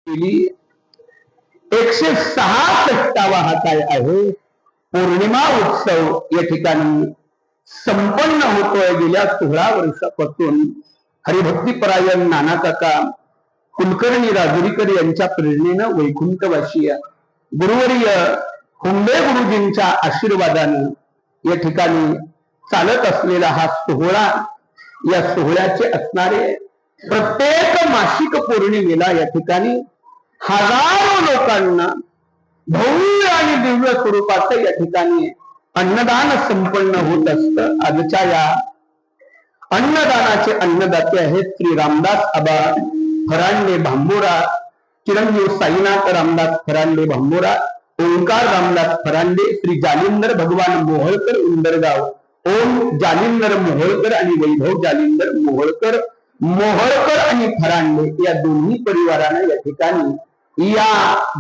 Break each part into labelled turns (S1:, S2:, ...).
S1: केली 166वा हा काय आहे पौर्णिमा उत्सव या ठिकाणी संपन्न होतोय। गेल्या 16 वर्षापासून हरिभक्तीपरायण नाना काका कुलकर्णी राजुरीकर यांच्या प्रेरणेनं वैकुंठवासी गुरुवर्य हुंबे गुरुजींच्या आशीर्वादाने या ठिकाणी चालत असलेला हा सोहळा, या सोहळ्याचे असणारे प्रत्येक मासिक पौर्णिमेला या ठिकाणी हजारो लोकांना भव्य आणि दिव्य स्वरूपाचं या ठिकाणी अन्नदान संपन्न होत असतं। आजच्या या अन्नदानाचे अन्नदाते आहेत श्री रामदास आबा फरांडे भांबोरा, चिरंजीव साईनाथ रामदास फरांडे भांबोरा, ओंकार रामदास फरांडे, श्री जालिंदर भगवान मोहोळकर उंदरगाव, ओम जालिंदर मोहोळकर आणि वैभव जालिंदर मोहोळकर, मोहोळकर आणि फरांडे या दोन्ही परिवारांना या ठिकाणी या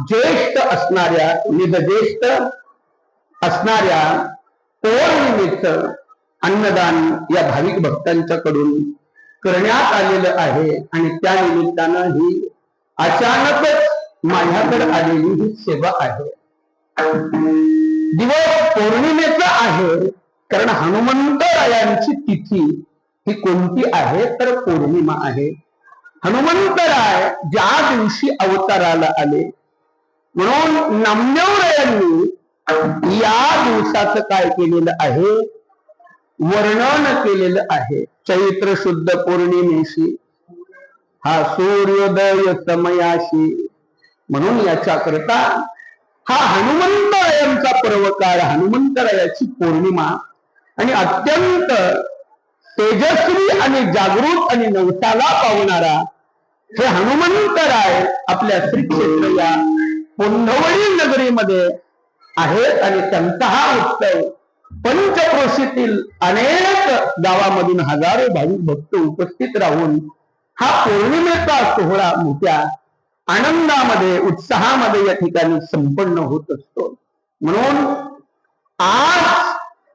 S1: ज्येष्ठ असणाऱ्या निजज्येष्ठ असणाऱ्या पौर्णिमेचं अन्नदान या भाविक भक्तांच्याकडून करण्यात आलेलं आहे। आणि त्या निमित्तानं ही अचानकच माझ्याकडे आलेली ही सेवा आहे। दिवस पौर्णिमेचा आहे, कारण हनुमंतरायांची तिथी ही कोणती आहे तर पौर्णिमा आहे। हनुमंतराय ज्या दिवशी अवताराला आले, म्हणून नामदेवरायांनी या दिवसाचं काय केलेलं आहे वर्णन केलेलं आहे। चैत्र शुद्ध पौर्णिमेशी हा सूर्योदय समयाशी, म्हणून याच्याकरता हा हनुमंतरायांचा पर्वकाळ, हनुमंतरायाची पौर्णिमा आणि अत्यंत तेजस्वी आणि जागृत आणि नवसाला पावणारा हे हनुमंतराय आपल्या श्री क्षेत्र या पोंढवळी नगरीमध्ये आहेत। आणि त्यांचा हा उत्सव पंचक्रोशीतील अनेक गावामधून हजारो भाविक भक्त उपस्थित राहून हा पौर्णिमेचा सोहळा मोठ्या आनंदामध्ये उत्साहामध्ये या ठिकाणी संपन्न होत असतो। म्हणून आज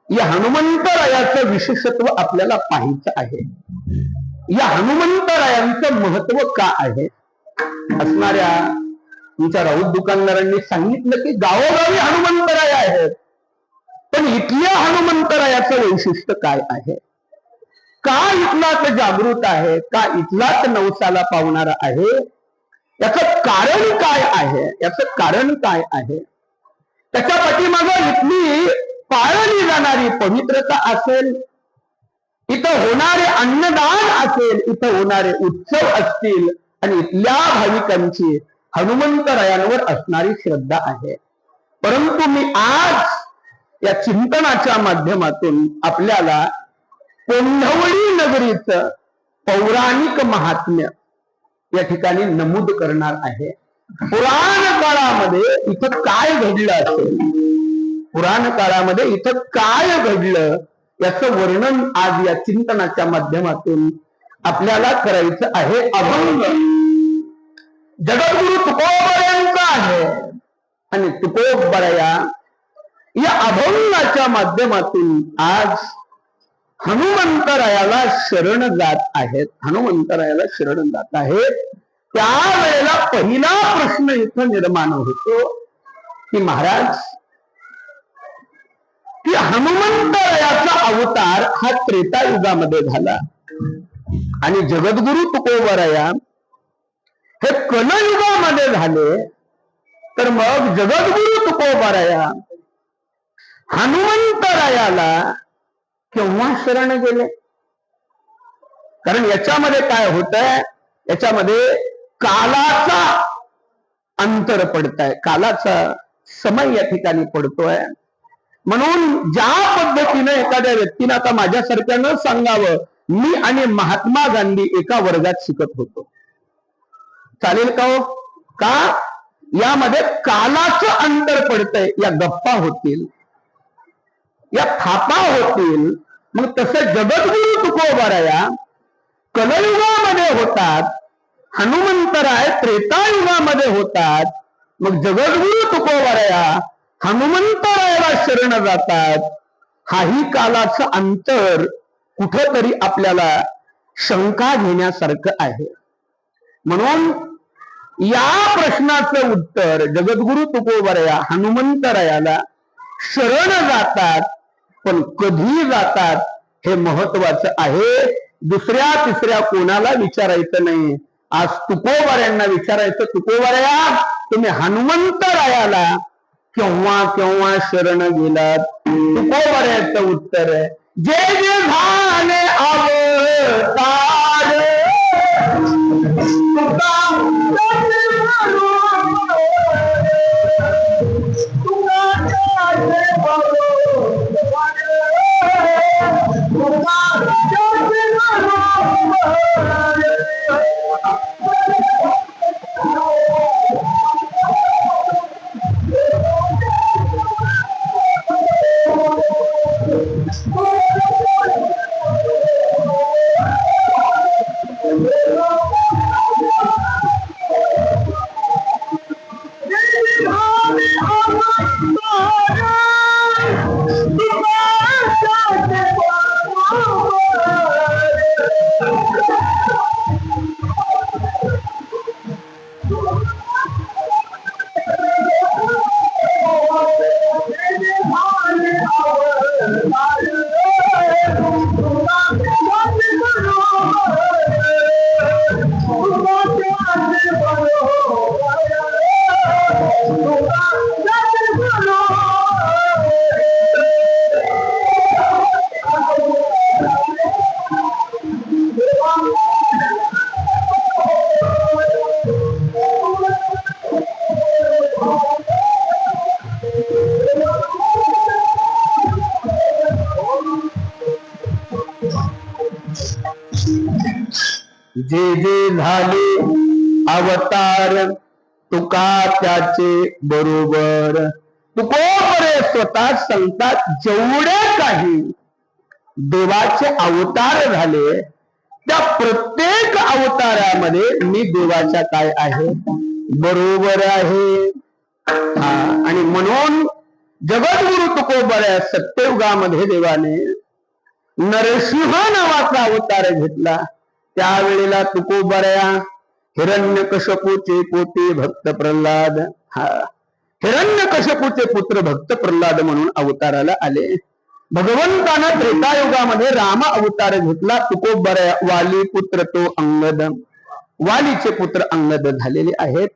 S1: या हनुमंतरायाचं विशेषत्व आपल्याला पाहायचं आहे। या हनुमंतरायांचं महत्व का आहे असणाऱ्या तुमच्या राऊत दुकानदारांनी सांगितलं की गावोगावी हनुमंतराय आहेत, पण इथल्या हनुमंतरायाचं वैशिष्ट्य काय आहे, का इथलाच जागृत आहे, का इथलाच नवसाला पावणारा आहे, याचं कारण काय आहे, याचं कारण काय आहे, त्याच्या पाठीमागं इथली पाळली जाणारी पवित्रता असेल, इथं होणारे अन्नदान असेल, इथं होणारे उत्सव असतील, आणि इथल्या भाविकांची हनुमंतरायांवर असणारी श्रद्धा आहे। परंतु मी आज या चिंतनाच्या माध्यमातून आपल्याला पोंढवळी नगरीचं पौराणिक महात्म्य या ठिकाणी नमूद करणार आहे। पुराण काळामध्ये इथं काय घडलं असेल, पुराण काळामध्ये इथं काय घडलं याचं वर्णन आज या चिंतनाच्या माध्यमातून आपल्याला करायचं आहे। अभंग जगद्गुरु तुकोबरायांचा आहे, आणि तुकोबराया या अभंगाच्या माध्यमातून आज हनुमंतरायाला शरण जात आहेत, हनुमंतरायाला शरण जात आहेत। त्यावेळेला पहिला प्रश्न इथं निर्माण होतो की महाराज, की हनुमंतरायाचा अवतार हा त्रेतायुगामध्ये झाला आणि जगद्गुरु तुकोबराया हे कलयुगामध्ये झाले, तर मग जगद्गुरु तुकोबराया हनुमंतरायाला केव्हा शरण गेले? कारण याच्यामध्ये काय होतंय, याच्यामध्ये कालाचा अंतर पडताय, कालाचा समय या ठिकाणी पडतोय। म्हणून ज्या पद्धतीने एखाद्या व्यक्तीने, आता माझ्यासारख्यानं सांगावं, मी आणि महात्मा गांधी एका वर्गात शिकत होतो, चालेल का हो? का यामध्ये कालाचं अंतर पडतंय, या गप्पा होतील, या थापा होतील। मग तसं जगद्गुरु तुकोबराया कलयुगामध्ये होतात, हनुमंतराय त्रेतायुगामध्ये होतात, मग जगद्गुरु तुकोबराया हनुमंतरायाला शरण जातात। हाही कालाचं अंतर कुठेतरी आपल्याला शंका घेण्यासारखं आहे। म्हणून या प्रश्नाचं उत्तर जगद्गुरु तुकोबराया हनुमंतरायाला शरण जातात, पण कधी जातात हे महत्वाचं आहे. दुसऱ्या तिसऱ्या कोणाला विचारायचं नाही. आज तुकोबरायांना विचारायचं, तुकोबराया तुम्ही हनुमंतरायाला केव्हा केव्हा शरण गेलात? तुकोबरायाचं उत्तर आहे, जे जे झाले अवतार जे जे झाले अवतार तुका त्याचे बरोबर. तुकोबरे स्वतः सांगतात, जेवढे काही देवाचे अवतार झाले त्या प्रत्येक अवतारामध्ये मी देवाच्या काय आहे बरोबर आहे. आणि म्हणून जगद्गुरु तुकोबऱ्या सत्ययुगामध्ये देवाने नरसिंह नावाचा अवतार घेतला. त्यावेळेला तुकोबऱ्या हिरण्यकश्यपूचे पोटे भक्त प्रल्हाद, हिरण्यकश्यपूचे पुत्र भक्त प्रल्हाद म्हणून अवताराला आले. भगवंतानं त्रेतायुगामध्ये राम अवतार घेतला. तुकोबऱ्या वाली पुत्र तो अंगद, वालीचे पुत्र अंगद झालेले आहेत.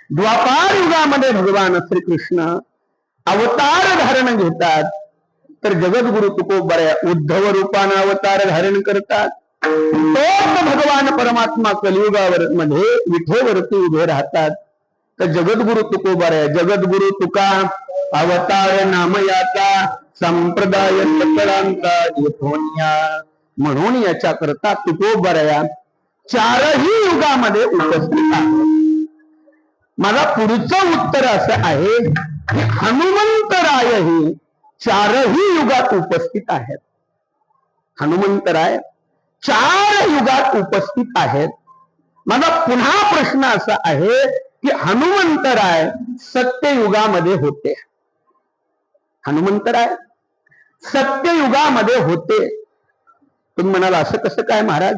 S1: द्वापार युगामध्ये भगवान श्रीकृष्ण अवतार धारण घेतात, तर जगद्गुरु तुकोबऱ्या उद्धव रूपानं अवतार धारण करतात. तोच भगवान परमात्मा कलियुगावर मध्ये विठेवरती उभे राहतात. तर जगद्गुरु तुकोबऱ्या, जगद्गुरु तुका अवतार नामयाचा संप्रदाय सकळांचा येथोनिया, म्हणून याच्या करता तुकोबऱ्या चारही युगामध्ये उपस्थित आहेत. माझा पुढचं उत्तर असं आहे की हनुमंतराय ही चारही युगात उपस्थित आहेत. हनुमंतराय चार युगात उपस्थित आहेत. माझा पुन्हा प्रश्न असा आहे की हनुमंतराय सत्ययुगामध्ये होते. हनुमंतराय सत्ययुगामध्ये होते. तुम्ही म्हणाल असं कसं काय महाराज,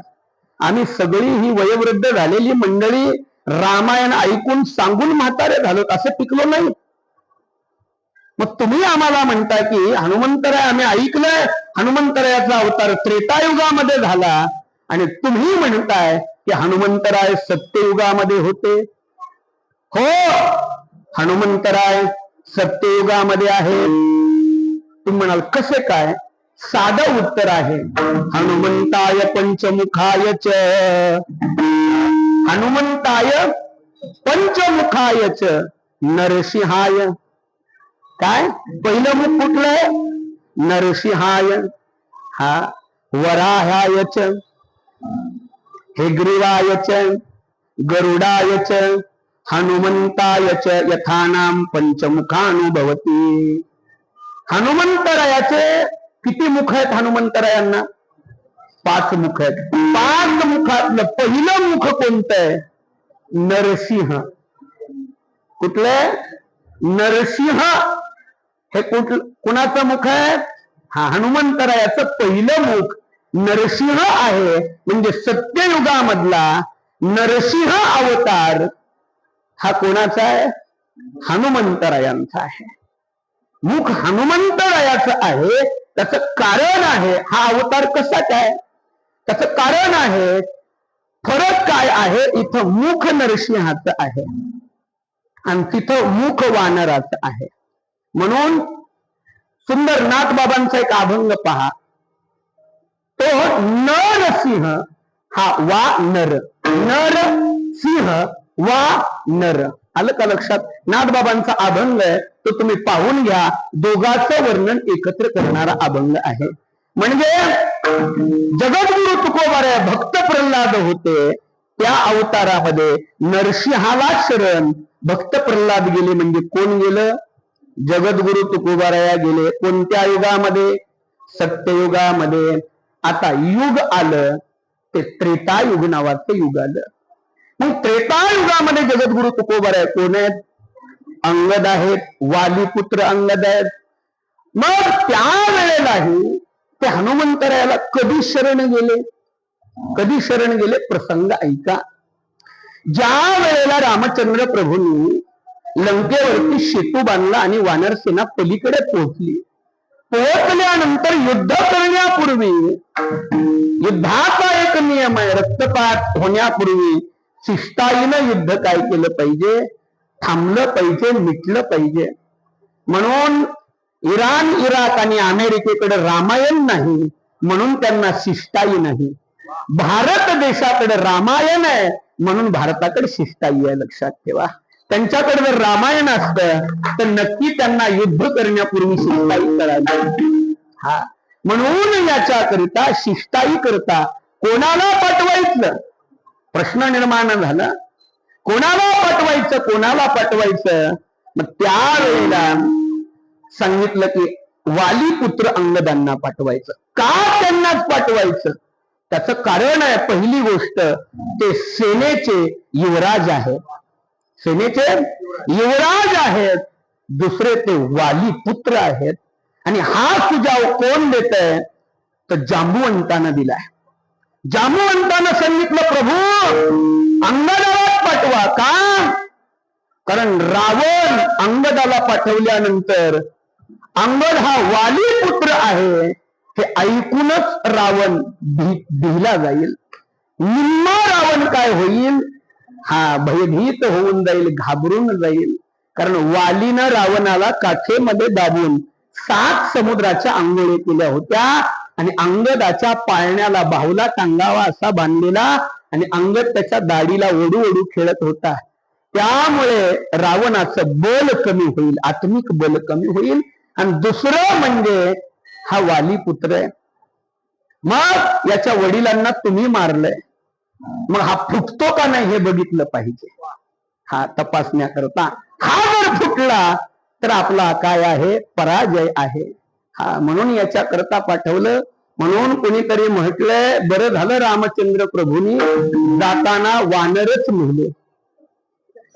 S1: आम्ही सगळी ही वयोवृद्ध झालेली मंडळी रामायण ऐकून सांगून म्हातारे झालो, असं टिकलो नाही. मग तुम्ही आम्हाला म्हणता की हनुमंतराय आम्ही ऐकलंय, हनुमंतरायाचा अवतार त्रेतायुगामध्ये झाला, आणि तुम्ही म्हणताय की हनुमंतराय सत्ययुगामध्ये होते. हो, हनुमंतराय सत्ययुगामध्ये आहे. तुम्ही म्हणाल कसे काय? साधं उत्तर आहे, हनुमंताय पंचमुखाय च, हनुमंताय पंचमुखाय च नरसिंहाय. काय पहिलं मुख कुठलंय? नरसिंहाय. हा वराहाय च, हेग्रीवाय च, गरुडाय च, हनुमंताय च यथानाम पंचमुखानुभवती. हनुमंतरायाचे किती मुख आहेत? हनुमंतरायांना 5 मुख आहेत. 5 मुखातलं पहिलं मुख कोणतं आहे? नरसिंह. कुठलं? नरसिंह. हे कुणाचं मुख आहे? हा, हनुमंतरायाचं पहिलं मुख नरसिंह आहे. म्हणजे सत्ययुगामधला नरसिंह अवतार हा कोणाचा आहे? हनुमंतरायांचा आहे. मुख हनुमंतरायाचं आहे. त्याचं कारण आहे, हा अवतार कसा काय, त्याचं कारण आहे. फरक काय आहे? इथं मुख नरसिंहाचं आहे आणि तिथं मुख वानराचं आहे. म्हणून सुंदर नाथबाबांचा एक अभंग पहा. तो नरसिंह हा वा नर, नर सिंह वा नर. आलं का लक्षात? नाथबाबांचा अभंग आहे, तो तुम्ही पाहून घ्या. दोघांचं वर्णन एकत्र करणारा अभंग आहे. म्हणजे जगद्गुरु तुकोबाराया भक्त प्रल्हाद होते, त्या अवतारामध्ये नरसिंहाला शरण भक्त प्रल्हाद गेले. म्हणजे कोण गेलं? जगद्गुरु तुकोबाराया गेले. कोणत्या युगामध्ये? सत्ययुगामध्ये. आता युग आलं ते त्रेतायुग नावाचं युग आलं. मग त्रेतायुगामध्ये जगद्गुरु तुकोबाराया कोण आहेत? अंगद आहेत, वालीपुत्र अंगद आहेत. मग त्या वेळेलाही ते हनुमंतरायाला कधी शरण गेले? कधी शरण गेले? प्रसंग ऐका. ज्या वेळेला रामचंद्र प्रभूंनी लंकेवरती सेतू बांधला आणि वानरसेना पलीकडे पोहोचली, पोहोचल्यानंतर युद्ध करण्यापूर्वी, युद्धाचा एक नियम आहे, रक्तपात होण्यापूर्वी शिष्टाईनं युद्ध काय केलं पाहिजे? थांबलं पाहिजे, मिटलं पाहिजे. म्हणून इराण, इराक आणि अमेरिकेकडे रामायण नाही, म्हणून त्यांना शिष्टाई नाही. भारत देशाकडे रामायण आहे, म्हणून भारताकडे शिष्टाई आहे. लक्षात ठेवा. त्यांच्याकडे जर रामायण असतं तर नक्की त्यांना युद्ध करण्यापूर्वी शिष्टाई करावी. हा, म्हणून याच्याकरिता शिष्टाई करता कोणाला पाठवायचं? प्रश्न निर्माण झाला. कोणाला पाठवायचं? कोणाला पाठवायचं? मग त्यावेळेला सांगितलं की वालीपुत्र अंगदांना पाठवायचं. का त्यांनाच पाठवायचं? त्याचं कारण आहे, पहिली गोष्ट ते सेनेचे युवराज आहेत, सेनेचे युवराज आहेत. दुसरे ते वालीपुत्र आहेत. आणि हा सुजाव कोण देत आहे? तर जांबुवंतानं दिलाय. जांबुवंतानं सांगितलं प्रभू अंगदाला पाठवा. का? कारण रावण अंगदाला पाठवल्यानंतर अंगद हा वालीपुत्र आहे हे ऐकूनच रावण भिला जाईल. निम्मा रावण काय होईल? हा भयभीत होऊन जाईल, घाबरून जाईल. कारण वालीनं रावणाला काठेमध्ये दाबून 7 समुद्राच्या आंघोळी केल्या होत्या आणि अंगदाच्या पाळण्याला बाहुला टांगावा असा बांधलेला आणि अंगद त्याच्या दाढीला ओढू ओढू खेळत होता. त्यामुळे रावणाचं बल कमी होईल, आत्मिक बल कमी होईल. आणि दुसरं म्हणजे हा वालीपुत्र आहे. मग याच्या वडिलांना तुम्ही मारलंय, मग हा फुटतो का नाही हे बघितलं पाहिजे. हा तपासण्याकरता हा जर फुटला तर आपला काय आहे? पराजय आहे. हा, म्हणून याच्याकरता पाठवलं. म्हणून कोणीतरी म्हटलंय, बरं झालं रामचंद्र प्रभूंनी जाताना वानरच नेले.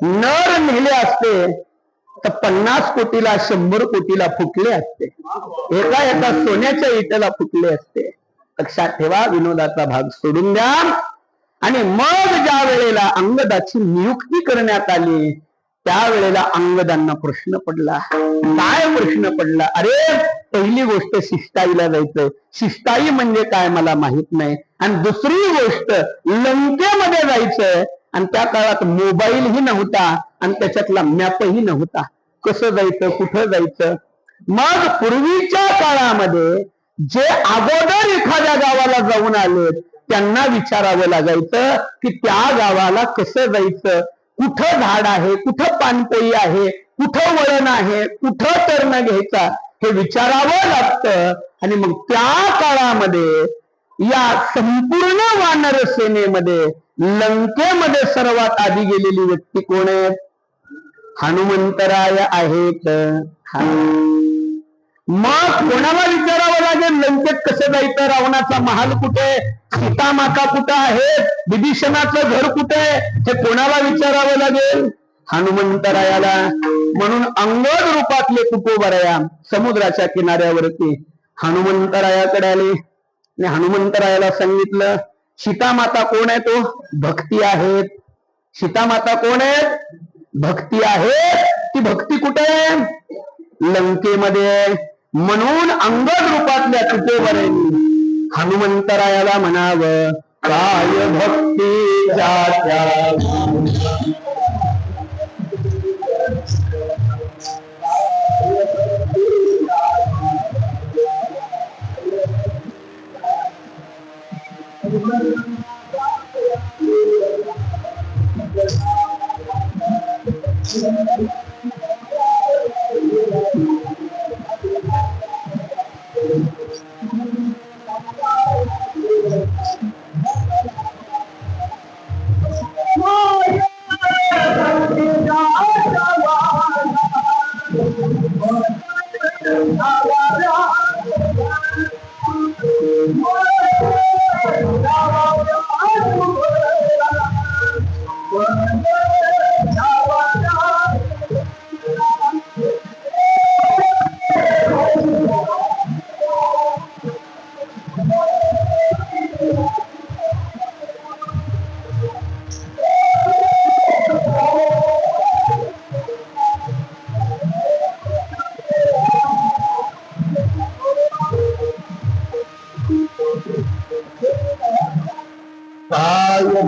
S1: नर नेले असते तर 50 कोटीला 100 कोटीला फुटले असते, एका एका सोन्याच्या इटेला फुटले असते. लक्षात ठेवा. विनोदाचा भाग सोडून द्या. आणि मग ज्या वेळेला अंगदाची नियुक्ती करण्यात आली त्यावेळेला अंगदांना प्रश्न पडला. काय प्रश्न पडला? अरे पहिली गोष्ट शिष्टाईला जायचंय. शिष्टाई म्हणजे काय मला माहित नाही. आणि दुसरी गोष्ट लंकेमध्ये जायचंय आणि त्या काळात मोबाईलही नव्हता आणि त्याच्यातला मॅपही नव्हता. कसं जायचं? कुठं जायचं? मग पूर्वीच्या काळामध्ये जे अगोदर एखाद्या गावाला जाऊन आले त्यांना विचारावं लागायचं की त्या गावाला कसं जायचं, कुठं झाड आहे, कुठं पानपोई आहे, कुठं वळण आहे, कुठं टर्न घ्यायचा हे विचारावं लागतं. आणि मग त्या काळामध्ये या संपूर्ण वानर सेनेमध्ये लंकेमध्ये सर्वात आधी गेलेली व्यक्ती कोण आहे? हनुमंतराय आहेत. मग कोणाला विचारावं लागेल लंकेत कसं जायचं? रावणाचा महाल कुठे? सीतामाता कुठं आहे? विभीषणाचं घर कुठे? हे कोणाला विचारावं लागेल? हनुमंतरायाला. म्हणून अंगद रूपातले तुकोबाराया समुद्राच्या किनाऱ्यावरती हनुमंतरायाकडे आले आणि हनुमंतरायाला सांगितलं सीतामाता कोण आहे? तो भक्ती आहेत. सीतामाता कोण आहेत? भक्ती आहे. ती भक्ती कुठे आहे? लंकेमध्ये. म्हणून अंगद रूपातल्या तुकोबरांनी हनुमंतरायाला म्हणावं, काय भक्ती जात्या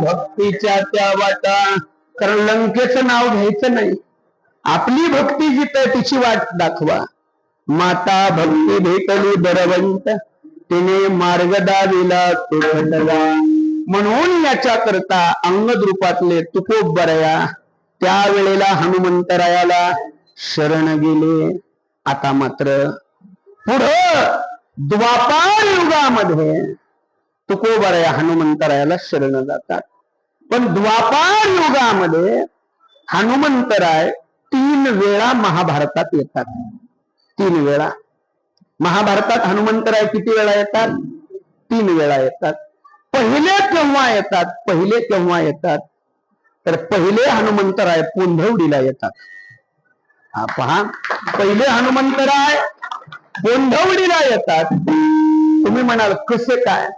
S1: भक्तीच्या त्या वाटा. कारण लंकेचं नाव घ्यायचं नाही. आपली भक्ती जिथे तिची वाट दाखवा. माता भक्ती भेटली बरवंत, तिने मार्ग दाविला तो खटला. म्हणून याच्या करता अंगद रूपातले तुकोबराया त्यावेळेला हनुमंतरायाला शरण गेले. आता मात्र पुढं द्वापार युगामध्ये तुकोबराया हनुमंतरायाला शरण जातात. पण द्वापार युगामध्ये हनुमंतराय 3 वेळा महाभारतात येतात. 3 वेळा महाभारतात हनुमंतराय किती वेळा येतात? 3 वेळा येतात. पहिले केव्हा येतात? पहिले केव्हा येतात तर पहिले हनुमंतराय पोंधवडीला येतात. हा पहा, पहिले हनुमंतराय पोंधवडीला येतात. तुम्ही म्हणाल कसे काय?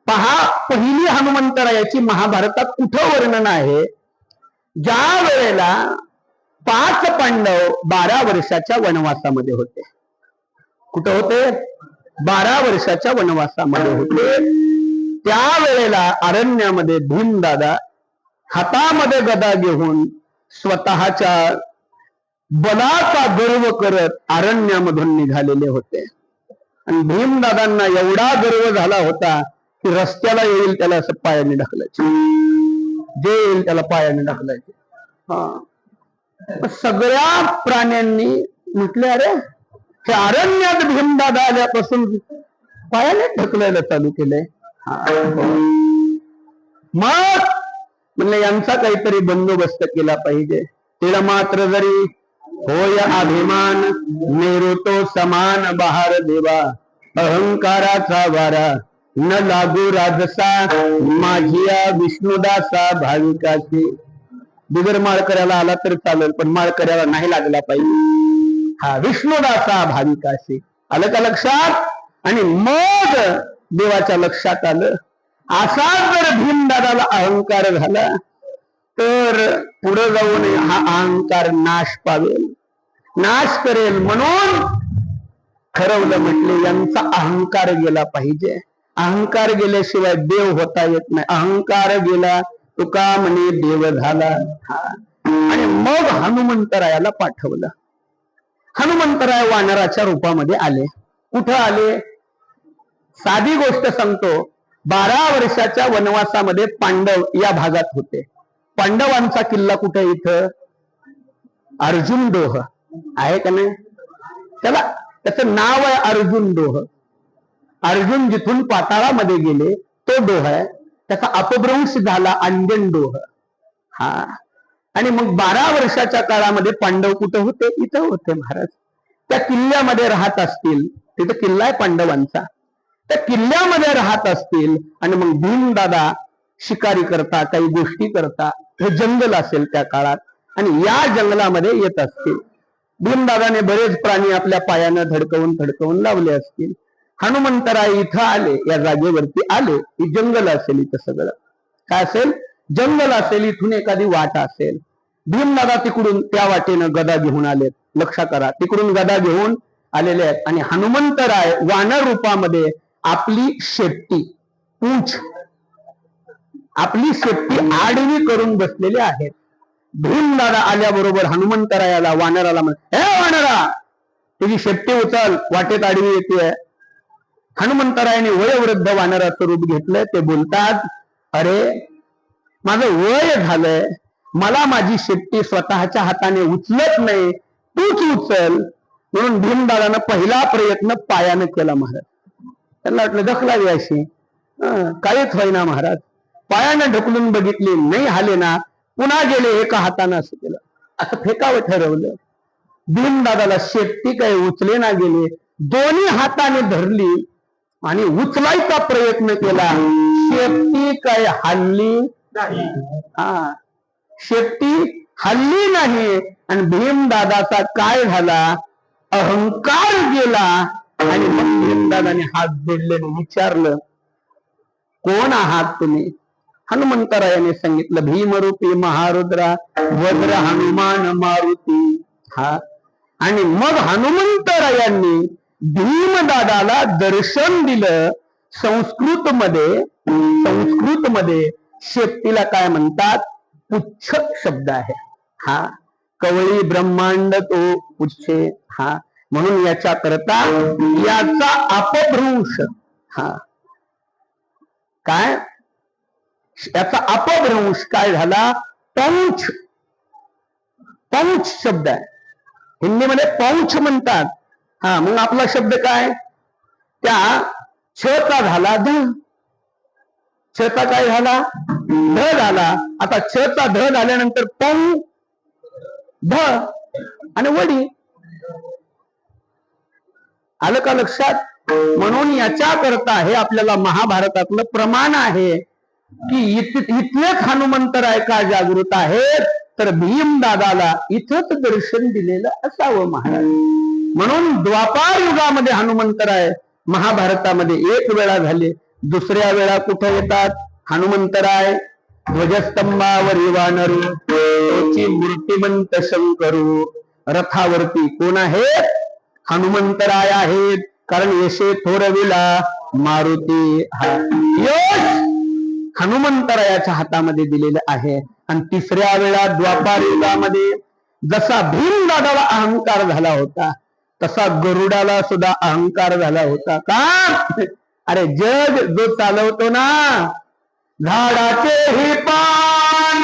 S1: पहा, पहिली हनुमंतरायाची महाभारतात कुठं वर्णन आहे? ज्या वेळेला 5 पांडव 12 वर्षाच्या वनवासामध्ये होते. कुठं होते? 12 वर्षाच्या वनवासामध्ये होते. त्यावेळेला अरण्यामध्ये भीमदादा हातामध्ये गदा घेऊन स्वतःच्या बलाचा गर्व करत अरण्यामधून निघालेले होते. आणि भीमदादांना एवढा गर्व झाला होता की रस्त्याला येईल त्याला असं पायाने ढकलायचे, जे येईल त्याला पायाने ढकलायचे. सगळ्या प्राण्यांनी म्हटले, अरे हे अरण्यात भीमदादा आल्यापासून पायाने ढकलायला चालू केलंय. मग म्हणले यांचा काहीतरी बंदोबस्त केला पाहिजे. तिला मात्र जरी होय अभिमान, मेरू तो समान बहार देवा, अहंकाराचा वारा न लागू राजसा, माझिया विष्णुदासा भाविकाशी. बिगर माळकऱ्याला आला तर चालेल, पण माळकऱ्याला नाही लागला पाहिजे. हा विष्णुदासा भाविकाशी. आलं का लक्षात? आणि मग देवाच्या लक्षात आलं, असा जर भीमदादाला अहंकार झाला तर पुढे जाऊन हा अहंकार नाश पावेल, नाश करेल. म्हणून ठरवलं, म्हटले यांचा अहंकार गेला पाहिजे. अहंकार गेल्याशिवाय देव होता येत नाही. अहंकार गेला तुका म्हणे देव झाला. आणि मग हनुमंतरायाला पाठवलं. हनुमंतराय वानराच्या रूपामध्ये आले. कुठं आले? साधी गोष्ट सांगतो. 12 वर्षाच्या वनवासामध्ये पांडव या भागात होते. पांडवांचा किल्ला कुठे? इथं अर्जुन डोह आहे का नाही? त्याचं नाव आहे अर्जुन डोह. अर्जुन जिथून पाताळामध्ये गेले तो डोह आहे. त्याचा अपभ्रंश झाला अंजन डोह. हा, आणि मग 12 वर्षाच्या काळामध्ये पांडव कुठं होते? इथं होते महाराज. त्या किल्ल्यामध्ये राहत असतील. तिथं किल्ला आहे पांडवांचा. त्या किल्ल्यामध्ये राहत असतील आणि मग भीमदादा शिकारी करता, काही गोष्टी करता. हे जंगल असेल त्या काळात आणि या जंगलामध्ये येत असतील. भीमदादाने बरेच प्राणी आपल्या पायानं धडकवून लावले असतील. हनुमंतराय इथं आले, या जागेवरती आले की जंगल असेल, इथं सगळं काय असेल, जंगल असेल, इथून एखादी वाट असेल. भीमदादा तिकडून त्या वाटेनं गदा घेऊन आलेत. लक्ष करा, तिकडून गदा घेऊन आलेले आहेत आणि हनुमंतराय वानर रूपामध्ये आपली शेपटी, पूंछ, आपली शेपटी आडवी करून बसलेले आहेत. भीमदादा आल्याबरोबर हनुमंतरायाला, वानराला हे वानरा, तुझी शेपटी उचल, वाटेत आडवी येते. हनुमंतरायाने वयोवृद्ध वानराचं रूप घेतलंय. ते बोलतात, अरे माझं वय झालंय, मला माझी शेपटी स्वतःच्या हाताने उचलत नाही, तूच उचल. म्हणून भीमदादानं पहिला प्रयत्न पायानं केला. महाराज त्यांना वाटलं ढकलावी अशी, काहीच होईना. महाराज पायानं ढकलून बघितली, नाही हाले ना, पुन्हा गेले, एका हातानं असं केलं, असं फेकावं ठरवलं. भीमदादाला शेपटी काही उचले ना गेले, दोन्ही हाताने धरली आणि उचलायचा प्रयत्न केला. शेपटी काय हल्ली नाही. शेपटी हल्ली नाही. आणि भीमदादाचा काय झाला, अहंकार गेला. आणि मग भीमदादाने हात जोडले, विचारलं, कोण आहात तुम्ही? हनुमंतरायाने सांगितलं, भीमरूपी महारुद्रा वज्र हनुमान मारुती. आणि मग हनुमंतरायांनी भीमदादाला दर्शन दिलं. संस्कृत मध्ये शेपटीला काय म्हणतात, पुच्छ शब्द आहे. कवळी ब्रह्मांड तो पुच्छे. म्हणून याच्या करता याचा अपभ्रंश, काय याचा अपभ्रंश काय झाला, पौंछ. पौंछ शब्द आहे, हिंदीमध्ये पौंछ म्हणतात. मग आपला शब्द काय, त्या छचा झाला ध, छचा काय झाला, ध झाला. आता छचा ध झाल्यानंतर पौ ध आणि वडी. आलं का लक्षात? म्हणून याच्या करता हे आपल्याला महाभारतातलं प्रमाण आहे की इथलेच हनुमंतराय का जागृत आहेत, तर भीमदादाला इथंच दर्शन दिलेलं असावं महाराज. म्हणून द्वापार युगामध्ये हनुमंतराय महाभारतामध्ये एक वेळा झाले. दुसऱ्या वेळा कुठं येतात, हनुमंतराय ध्वजस्तंभावर वानरू, त्याची मूर्तिमंत शंकरू. रथावरती कोण आहेत, हनुमंतराय आहेत, कारण यशे थोरविला मारुती. यश हनुमंतरायाच्या हातामध्ये दिलेलं आहे. आणि तिसऱ्या वेळा द्वापार युगामध्ये जसा भीमदादाला अहंकार झाला होता, तसा गरुडाला सुद्धा अहंकार झाला होता. का, अरे जग जो चालवतो ना, झाडाचे हे पान,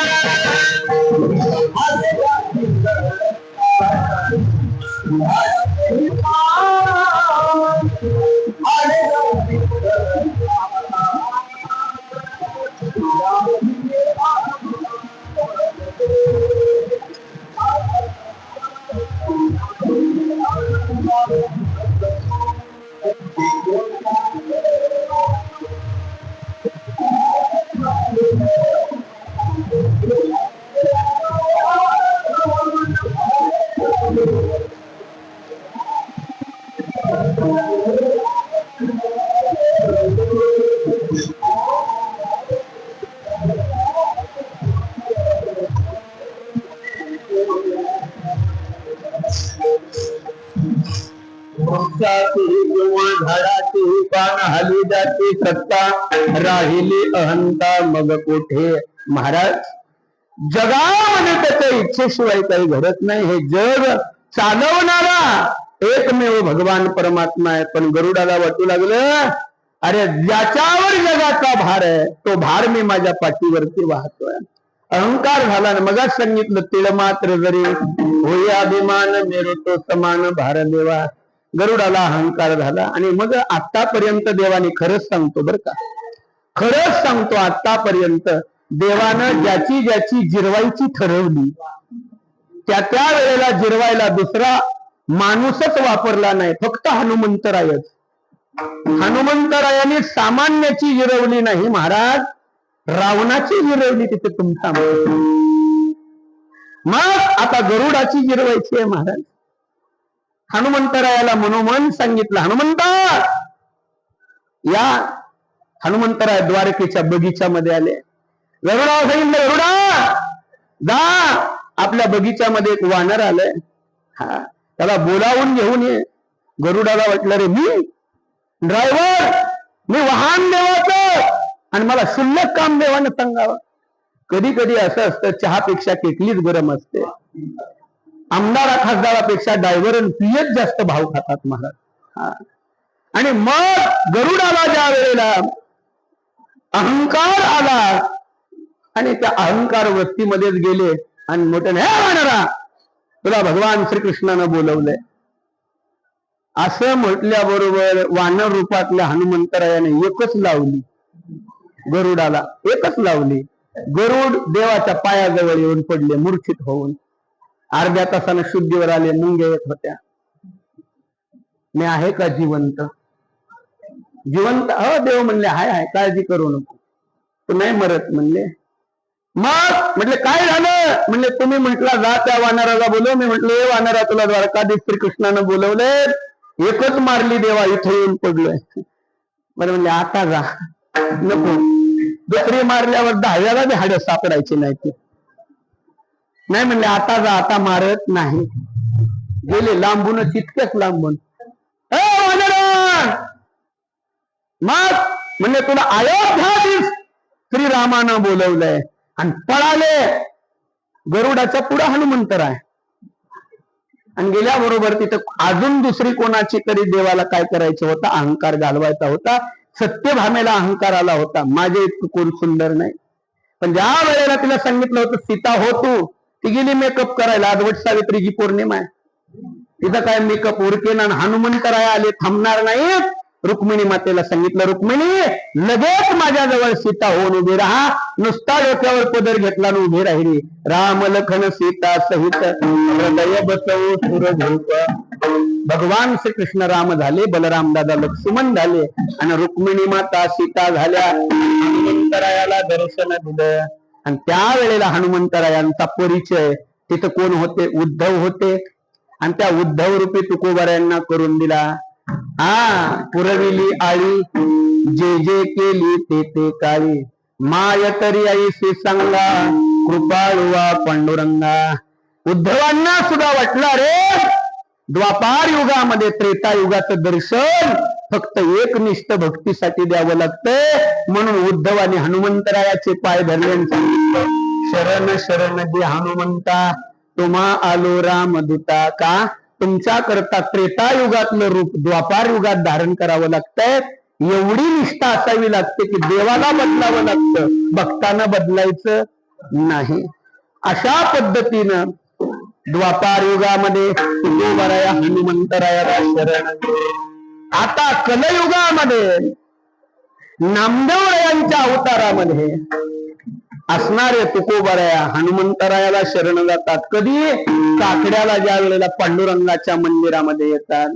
S1: झाडाची पान हली जाते सत्ता, राहिली अहंता मग कोठे. महाराज जगामध्ये त्याच्या इच्छेशिवाय काही घडत नाही. हे जग चालवणारा एकमेव भगवान परमात्मा आहे. पण गरुडाला वाटू लागलं, अरे ज्याच्यावर जगाचा भार आहे, तो भार मी माझ्या पाठीवरती वाहतोय. अहंकार झाला. मगाच सांगितलं, तिळ मात्र जरी होई अभिमान, मेरो तो समान भार देवा. गरुडाला अहंकार झाला. आणि मग आतापर्यंत देवाने, खरंच सांगतो बर का, खरंच सांगतो, आतापर्यंत देवानं ज्याची ज्याची जिरवायची ठरवली, त्या वेळेला जिरवायला दुसरा माणूसच वापरला नाही, फक्त हनुमंतरायच. हनुमंतरायाने सामान्याची जिरवली नाही महाराज, रावणाची जिरवली तिथे तुमचा. मग आता गरुडाची जिरवायची आहे महाराज. हनुमंतरायाला मनोमन सांगितलं, हनुमंता या हनुमंतराय द्वारकेच्या बगीच्यामध्ये आले. गरुडा सांगितलं, गरुडा जा, आपल्या बगीच्यामध्ये एक वानर आलंय, हा त्याला बोलावून घेऊन ये. गरुडाला वाटलं, रे मी ड्रायव्हर, मी वाहन देवाचं आणि मला शुल्लक काम देवानं सांगावं. कधी कधी असं असतं, चहापेक्षा केटलीच गरम असते. आमदारा खासदारापेक्षा ड्रायव्हर आणि पीएच जास्त भाव खातात महाराज. आणि मग गरुडाला ज्या वेळेला अहंकार आला आणि त्या अहंकार वृत्तीमध्येच गेले आणि मोठ्याने, हे वानरा, तुला भगवान श्रीकृष्णानं बोलवलंय असं म्हटल्याबरोबर वानर रूपातल्या हनुमंतरायाने एकच लावली गरुडाला, एकच लावली. गरुड देवाच्या पायाजवळ येऊन पडले मूर्छित होऊन. अर्ध्या तासानं शुद्धीवर आले, मुंग्या येत होत्या. मी आहे का जिवंत? जिवंत हो देव म्हणले, हाय हाय, काळजी करू नको, तू नाही मरत म्हणले. मग म्हटले काय झालं? म्हणले तुम्ही म्हटला जा त्या वानराला बोलव. मी म्हटले वानरा, तुला द्वारकाधीश श्रीकृष्णानं बोलवले, एकच मारली देवा, इथे येऊन पडलोय. बरं म्हणले आता जा. नको, दुसरी मारल्यावर 10व्याला बी हाड सापडायची नाही ती. नाही म्हणले आता जा, आता मारत नाही. गेले लांबूनच, इतक्याच लांबून. मग म्हणजे तुला अयोध्याधीश श्रीरामानं बोलवलंय आणि पळाले. गरुडाचा पुढा हनुमंतराय आणि गेल्याबरोबर तिथं अजून दुसरी कोणाची तरी देवाला काय करायचं होतं, अहंकार घालवायचा होता. सत्यभामेला अहंकार आला होता, माझे इतकं कोण सुंदर नाही. पण ज्या वेळेला तिला सांगितलं होतं सीता हो तू, ती गेली मेकअप करायला. आज वट सावित्रीची पौर्णिमा आहे, तिथं काय मेकअप उरकेन. आणि हनुमंतराय आले, थांबणार नाहीत. रुक्मिणी मातेला सांगितलं, रुक्मिणी लगेच माझ्याजवळ सीता होऊन उभी राहा. नुसता डोक्यावर पदर घेतला आणि उभी राहिली. राम लखन सीता सहित हृदय बसवू सुरभूप. भगवान श्रीकृष्ण राम झाले, बलराम दादा लक्ष्मण झाले आणि रुक्मिणी माता सीता झाल्या. हनुमंतरायाला दर्शन दिलं आणि त्यावेळेला हनुमंतरायांचा परिचय तिथं कोण होते? उद्धव होते. आणि त्या उद्धव रूपी तुकोबारायांना करून दिला. पुरविली आळी, जे जे केली ते ते काळी. माय तरी ऐसी सांगा, कृपाळुवा पांडुरंगा. उद्धवांना सुद्धा वाटलं, रे द्वापार युगामध्ये त्रेता युगाचं दर्शन फक्त एकनिष्ठ भक्तीसाठी द्यावं लागतंय. म्हणून उद्धवाने हनुमंतरायाचे पाय धरले आणि सांगितलं, शरण शरण दे हनुमंता, तुम्हा आलो रामदूता. का? तुमच्या करता त्रेता युगातलं रूप द्वापार युगात धारण करावं लागतंय. एवढी निष्ठा असावी लागते की देवाला बदलावं लागतं, भक्तांना बदलायचं नाही. अशा पद्धतीनं द्वापार युगामध्ये तुकोबाराया हनुमंतरायाला शरण. आता कलयुगामध्ये नामदेवरायांच्या अवतारामध्ये असणारे तुकोबाराया हनुमंतरायाला शरण जातात. कधी? काकड्याला ज्या वेळेला पांडुरंगाच्या मंदिरामध्ये येतात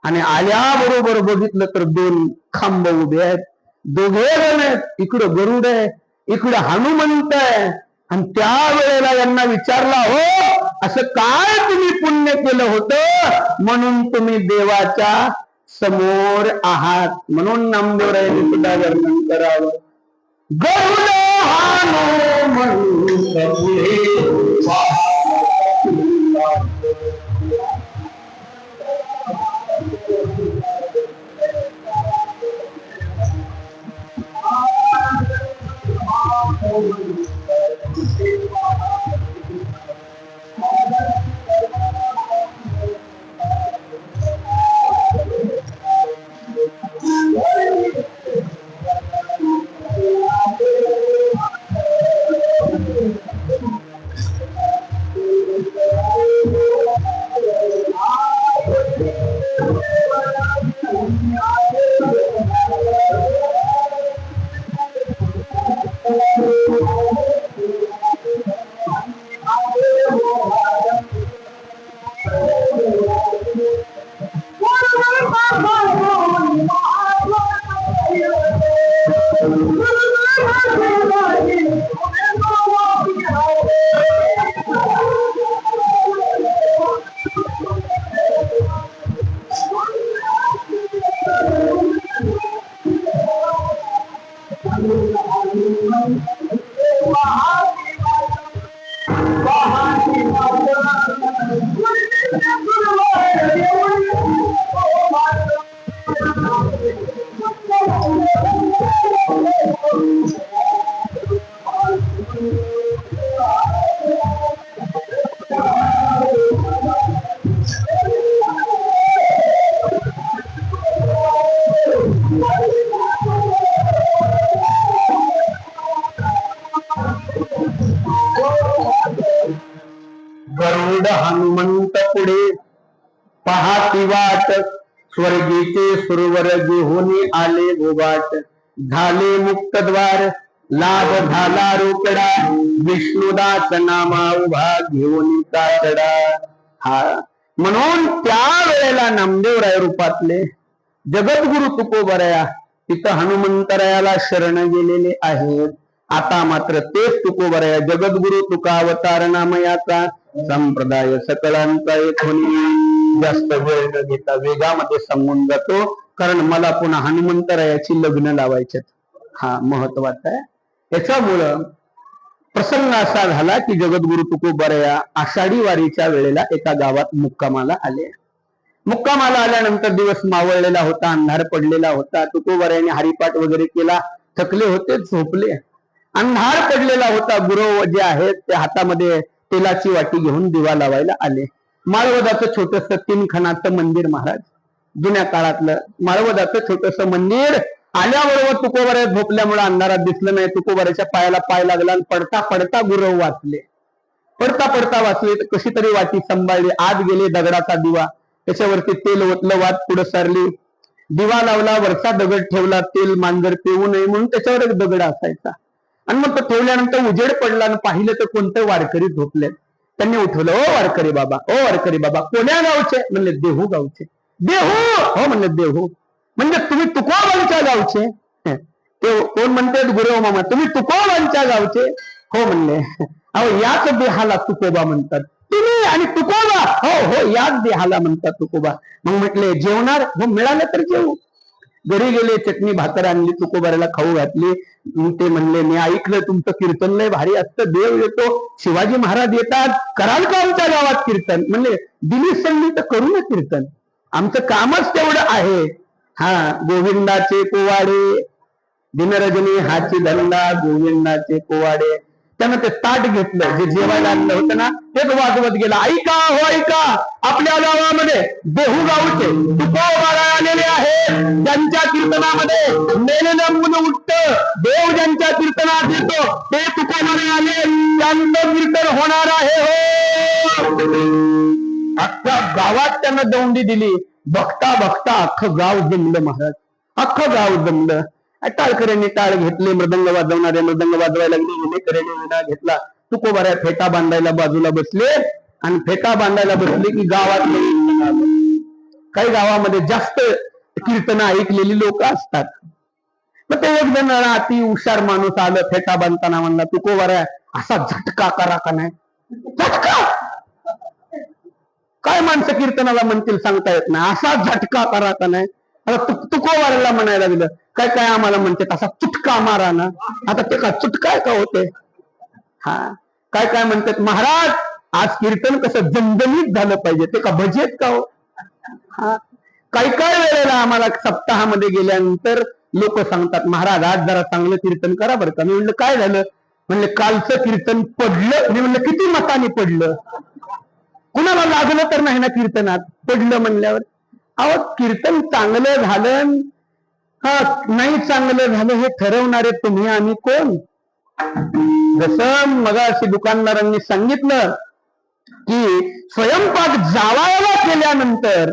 S1: आणि आल्याबरोबर बघितलं तर 2 खांब उभे आहेत, दोघे जण आहेत. इकडं गरुड आहे, इकडं हनुमंत आहे. आणि त्यावेळेला यांना विचारला, हो असं काय तुम्ही पुण्य केलं होतं म्हणून तुम्ही देवाच्या समोर आहात? म्हणून नामदेवरायांनी सुद्धा वर्णन करावं. गरुड गरुड हनुमंत पुढे पहाती वाट, स्वर्गीचे सुरवर घेऊन आले गोबाट. झाले मुक्तद्वार, लाभ झाला रोकडा, विष्णुदास नामा उभा घेऊन कातडा. हा म्हणून त्या वेळेला नामदेवराय रूपातले जगद्गुरु तुकोबराया तिथं हनुमंतरायाला शरण गेलेले आहेत. आता मात्र तेच तुकोबराया जगद्गुरु तुका अवतार नामयाचा संप्रदाय सकलांचा येथून जास्त वेळ न घेता वेगामध्ये सांगून जातो, कारण मला पुन्हा हनुमंतरायाची लग्न लावायचे. हा महत्वाचा आहे. याच्यामुळं प्रसंग असा झाला की जगद्गुरु तुकोबराया आषाढी वारीच्या वेळेला एका गावात मुक्कामाला आले. मुक्कामाला आल्यानंतर दिवस मावळलेला होता, अंधार पडलेला होता. तुकोबरायाने हरिपाठ वगैरे केला, थकले होते, झोपले. अंधार पडलेला होता. गुरु जे आहेत ते हातामध्ये तेलाची वाटी घेऊन दिवा लावायला आले. माळवदाचं छोटस 3 खणाचं मंदिर, महाराज जुन्या काळातलं माळवदाचं छोटस मंदिर. आल्याबरोबर तुकोबराया झोपल्यामुळे अंधारात दिसलं नाही. तुकोबरायाच्या पायाला पाय लागला आणि पडता पडता गुरु वाचले. पडता पडता वाचले तर कशी तरी वाटी सांभाळली. आत गेले, दगडाचा दिवा, त्याच्यावरती तेल ओतलं, वाट पुढे सारली, दिवा लावला, वरचा दगड ठेवला, तेल मांजर पिऊ नये म्हणून त्याच्यावर एक दगड असायचा. आणि मग तो ठेवल्यानंतर उजेड पडला आणि पाहिलं तर कोणतं वारकरी झोपले. त्यांनी उठवलं, ओ वारकरी बाबा, ओ वारकरी बाबा, कोण्या गावचे? म्हणले देहू गावचे. देहू? हो म्हणले देहू. म्हणजे तुम्ही तुकोबांच्या गावचे? ते कोण म्हणते? गुरु मामा. तुम्ही तुकोबांच्या गावचे? हो म्हणले. अहो याच देहाला तुकोबा म्हणतात. तुम्ही आणि तुकोबा? हो हो, याच देहाला म्हणतात तुकोबा. मग म्हटले जेवणार? हो मिळालं तर जेवू. घरी गेले, चटणी भाकर आणली, तुकोबाराला खाऊ घातली. ते म्हणले मी ऐकलं तुमचं कीर्तन लय भारी असतं, देव येतो, शिवाजी महाराज येतात, कराल का आमच्या गावात कीर्तन? म्हणले दिली संधी तर करू ना कीर्तन, आमचं कामच तेवढं आहे. हा, गोविंदाचे पोवाडे, दिनरजनी हाची धंदा, गोविंदाचे पोवाडे. त्यानं ते ताट घेतलं, जे जेवायला आणलं होतं ना, तेच वाजवत गेला. ऐका हो ऐका, आपल्या गावामध्ये देहू गावचे तुकोबारा आलेले आहेत. ज्यांच्या कीर्तनामध्ये मेलेलं मुलं उठतं, देव ज्यांच्या कीर्तनात येतो ते तुकोबारा आले, त्यांचं कीर्तन होणार आहे. हो, अख्ख्या गावात त्यानं दौंडी दिली. बघता बघता अख्खं गाव जमलं महाराज, अख्खं गाव जमलं. टाळकऱ्यांनी टाळ घेतले, मृदंग वाजवणारे मृदंग वाजवायला लागले, विनेकऱ्याने विणा घेतला. तुकोबाऱ्या फेटा बांधायला बाजूला बसले आणि फेटा बांधायला बसले की गावात काही गावामध्ये जास्त कीर्तन ऐकलेली लोक असतात. मग ते एक जण अति हुशार माणूस आलं, फेटा बांधताना म्हणला तुकोबाऱ्या असा झटका करा का नाही? झटका काय माणसं कीर्तनाला म्हणतील सांगता येत नाही. असा झटका करा का नाही? आता तुकोबाऱ्याला म्हणायला दिलं, काय काय आम्हाला म्हणते तसा चुटका मारा ना. आता ते का चुटका का होते? हा, काय काय म्हणतात महाराज आज कीर्तन कसं जमजमीत झालं पाहिजे, ते का भजेत का हो? हा, काही काही वेळेला आम्हाला सप्ताहामध्ये गेल्यानंतर लोक सांगतात महाराज आज जरा चांगलं कीर्तन करा बरं का. मी म्हणलं काय झालं? म्हणले कालचं कीर्तन पडलं. मी म्हणलं किती मताने पडलं? कुणाला लागलं तर नाही ना कीर्तनात? पडलं म्हणल्यावर अहो कीर्तन चांगलं झालं हा नाही चांगलं झालं हे ठरवणारे तुम्ही आम्ही कोण? जसं मगाशी दुकानदारांनी सांगितलं की स्वयंपाक जावायला केल्यानंतर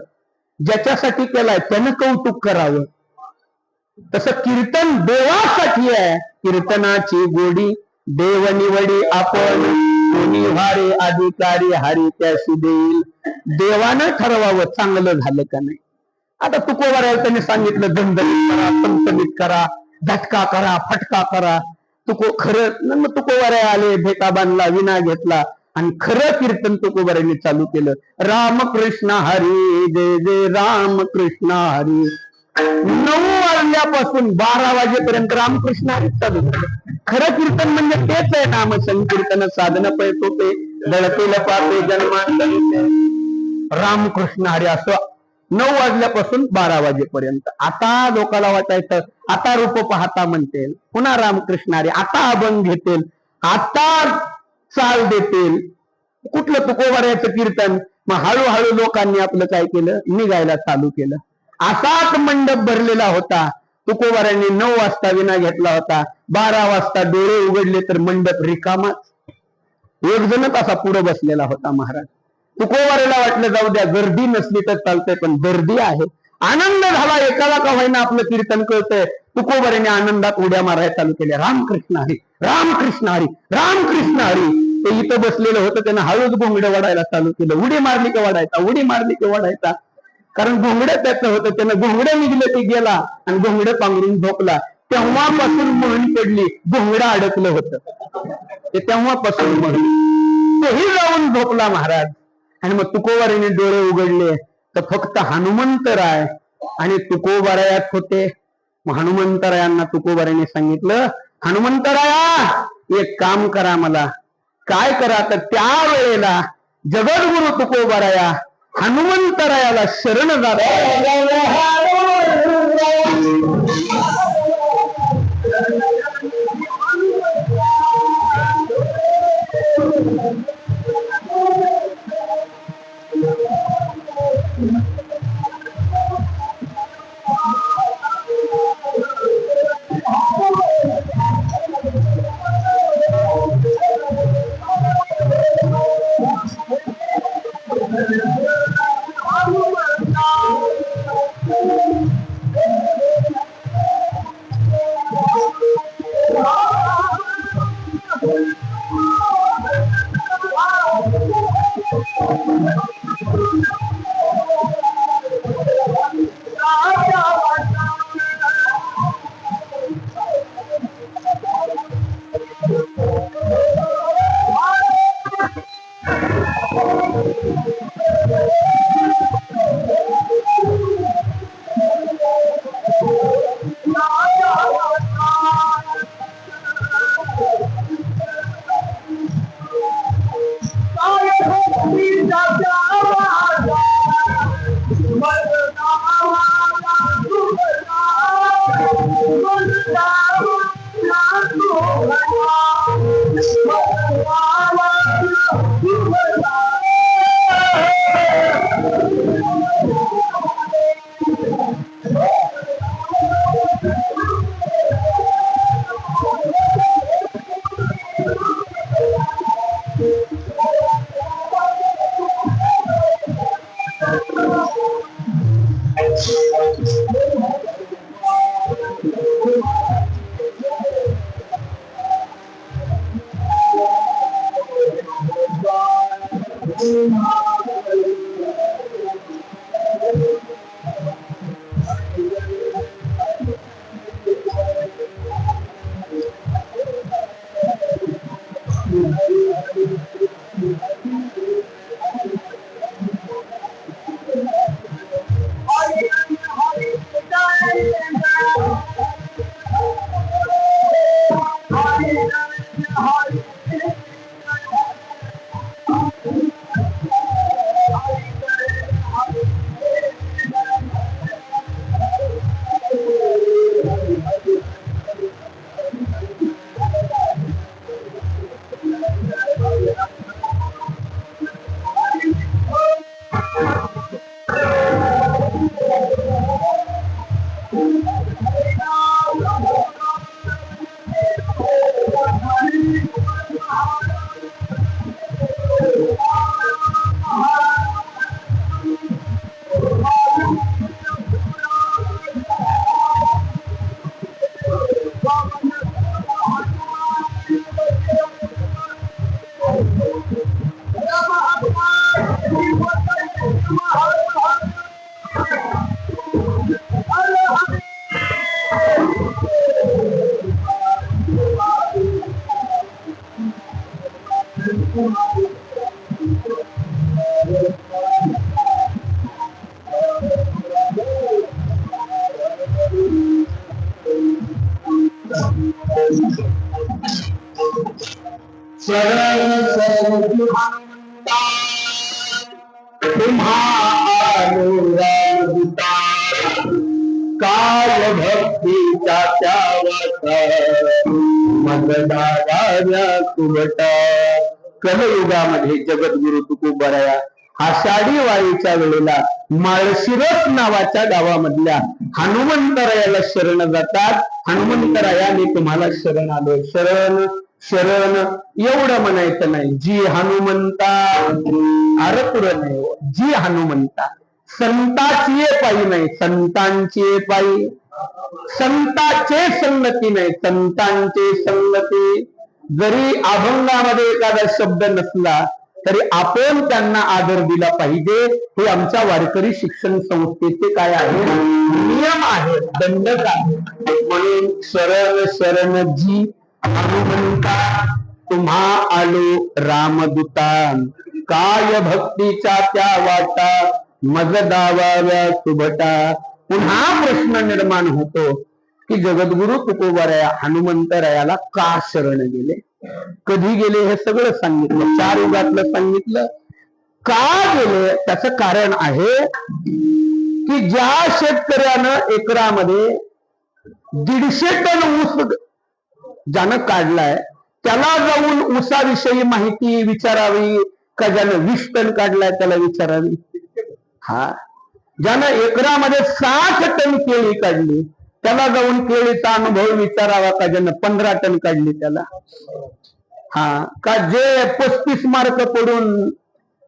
S1: ज्याच्यासाठी केलाय त्यानं कौतुक करावं, तसं कीर्तन देवासाठी आहे. कीर्तनाची गोडी देव निवडी आपण, कोणी व्हारे अधिकारी हरी त्याशी देईल. देवानं ठरवावं चांगलं झालं का नाही. आता तुकोबाऱ्याला त्यांनी सांगितलं दणदणीत करा, चमचमीत करा, झटका करा, फटका करा. खरं तुकोबाऱ्या आले, भेटा बांधला, विना घेतला आणि खरं कीर्तन तुकोबाऱ्यांनी चालू केलं. रामकृष्ण हरी जय जय रामकृष्ण हरी. 9 वाजल्यापासून 12 वाजेपर्यंत रामकृष्ण हरी चालू झालं. खरं कीर्तन म्हणजे तेच आहे, नाम संकीर्तन साधन पैतो ते दळतेल पापे जन्मांतरी रामकृष्ण हरी. असं 9 वाजल्यापासून 12 वाजेपर्यंत. आता लोकांना वाटायचं आता रूप पाहता म्हणतील, पुन्हा रामकृष्ण हरी, आता अभंग घेतील, आता चाल देतील. कुठलं तुकोबाऱ्याचं कीर्तन? मग हळूहळू लोकांनी आपलं काय केलं, निघायला चालू केलं. असाच मंडप भरलेला होता. तुकोबाऱ्यांनी 9 वाजता विना घेतला होता. 12 वाजता डोळे उघडले तर मंडप रिकामाच. एक जणच असा पुढे बसलेला होता महाराज. तुकोबाराला वाटलं जाऊ द्या, गर्दी नसली तर चालतंय, पण गर्दी आहे. आनंद झाला, एकाला का होईना आपलं कीर्तन कळतंय. तुकोबाराने आनंदात उड्या मारायला चालू केल्या. रामकृष्ण हरी, रामकृष्ण हरी, रामकृष्ण हरी. ते इथं बसलेलं होतं, त्यानं हळूच घोंगडं वाढायला चालू केलं. उडी मारली की वाढायचा, उडी मारली की वाढायचा. कारण घोंगडं त्याचं होतं, त्यानं घोंगडं निघलं की गेला आणि घोंगडं पांघरून झोपला. तेव्हापासून मोहन पडली, घोंगडं अडकलं होतं ते तेव्हापासून मोहन. तोही जाऊन झोपला महाराज. आणि मग तुकोबाराने डोळे उघडले तर फक्त हनुमंतराय आणि तुकोबारायात होते. हनुमंतरायांना तुकोबाराने सांगितलं, हनुमंतराया एक काम करा, मला काय करा तर त्यावेळेला जगद्गुरु तुकोबाराया हनुमंतरायाला शरण जात. काय भक्तीचा तुबटा. कलयुगामध्ये जगद्गुरु तुकोबाराया आषाढी वारीच्या वेळेला माळशिरस नावाच्या गावामधल्या हनुमंतरायाला शरण जातात. हनुमंतरायाने तुम्हाला शरण आलो, शरण शरण एवढं म्हणायचं नाही. जी हनुमंता आरपुर नाही, जी हनुमंता संताची पायी नाही, संतांची पायी. संताचे संगती नाही, संतांचे संगती. जरी अभंगामध्ये एखादा शब्द नसला तरी आपण त्यांना आदर दिला पाहिजे. हे आमच्या वारकरी शिक्षण संस्थेचे काय आहे, नियम आहे, दंडक आहे. म्हणून शरण शरण जी हनुमंता, तुम्हा आलो रामदूता. काय भक्तीच्या त्या वाटा, मज दावाव्या सुभटा. पुन्हा प्रश्न निर्माण होतो की जगद्गुरु तुकोबाराया हनुमंतरायाला का शरण गेले, कधी गेले, हे सगळं सांगितलं, 4 युगातलं सांगितलं. का गेले त्याचं कारण आहे की ज्या शेतकऱ्यानं एकरामध्ये 150 टन ऊस ज्यानं काढलाय त्याला जाऊन ऊसाविषयी माहिती विचारावी का ज्यानं 20 टन काढलाय त्याला विचारावी. हा, ज्यानं एकरामध्ये 60 टन केळी काढली त्याला जाऊन केळीचा अनुभव विचारावा का ज्यानं 15 टन काढली त्याला. हा, का जे 35 मार्क पडून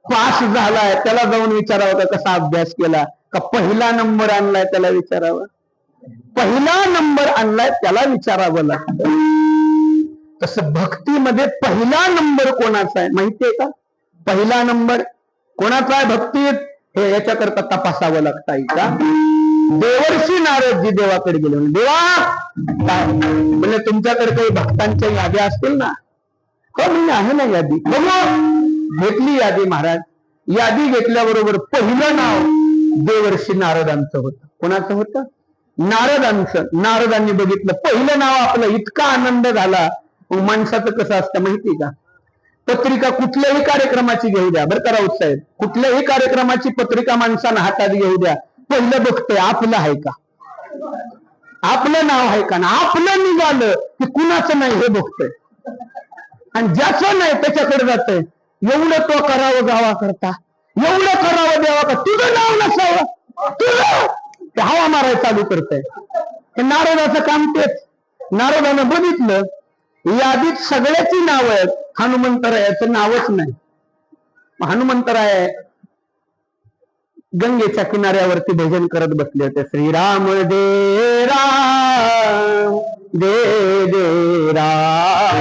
S1: पास झालाय त्याला जाऊन विचारावं का कसा अभ्यास केला, का पहिला नंबर आणलाय त्याला विचारावं. पहिला नंबर आणलाय त्याला विचारावं लागतं. तसं भक्तीमध्ये पहिला नंबर कोणाचा आहे माहितीये का? पहिला नंबर कोणाचा आहे भक्तीत, हे याच्याकरता तपासावं लागतं का? देवर्षी नारदजी देवाकडे गेले, देवा काय म्हणजे तुमच्याकडे काही भक्तांच्या याद्या असतील ना? हो म्हणजे आहे ना यादी. घेतली यादी महाराज. यादी घेतल्याबरोबर पहिलं नाव देवर्षी नारदांचं होतं. कोणाचं होतं? नारदांचं. नारदांनी बघितलं पहिलं नाव आपलं, इतका आनंद झाला. माणसाचं कसं असतं माहिती का? पत्रिका कुठल्याही कार्यक्रमाची घेऊ द्या, बरं का राऊत साहेब, कुठल्याही कार्यक्रमाची पत्रिका माणसानं हातात घेऊ द्या, पहिलं बघतंय आपलं आहे का, आपलं नाव आहे का ना. आपलं निघालं की कुणाचं नाही हे बघतंय, आणि ज्याचं नाही त्याच्याकडे जातंय. एवढं तो करावं गावा करता, एवढं करावं देवा का, तुझं नाव नसावं, तुझं ते हवा मारायला चालू करतंय. हे नारदाचं काम तेच. नारदानं बघितलं यादीत सगळ्याची नाव आहेत, हनुमंतरायाचं नावच नाही. हनुमंतराय गंगेच्या किनाऱ्यावरती भजन करत बसले होते. श्रीराम दे राम दे दे राम,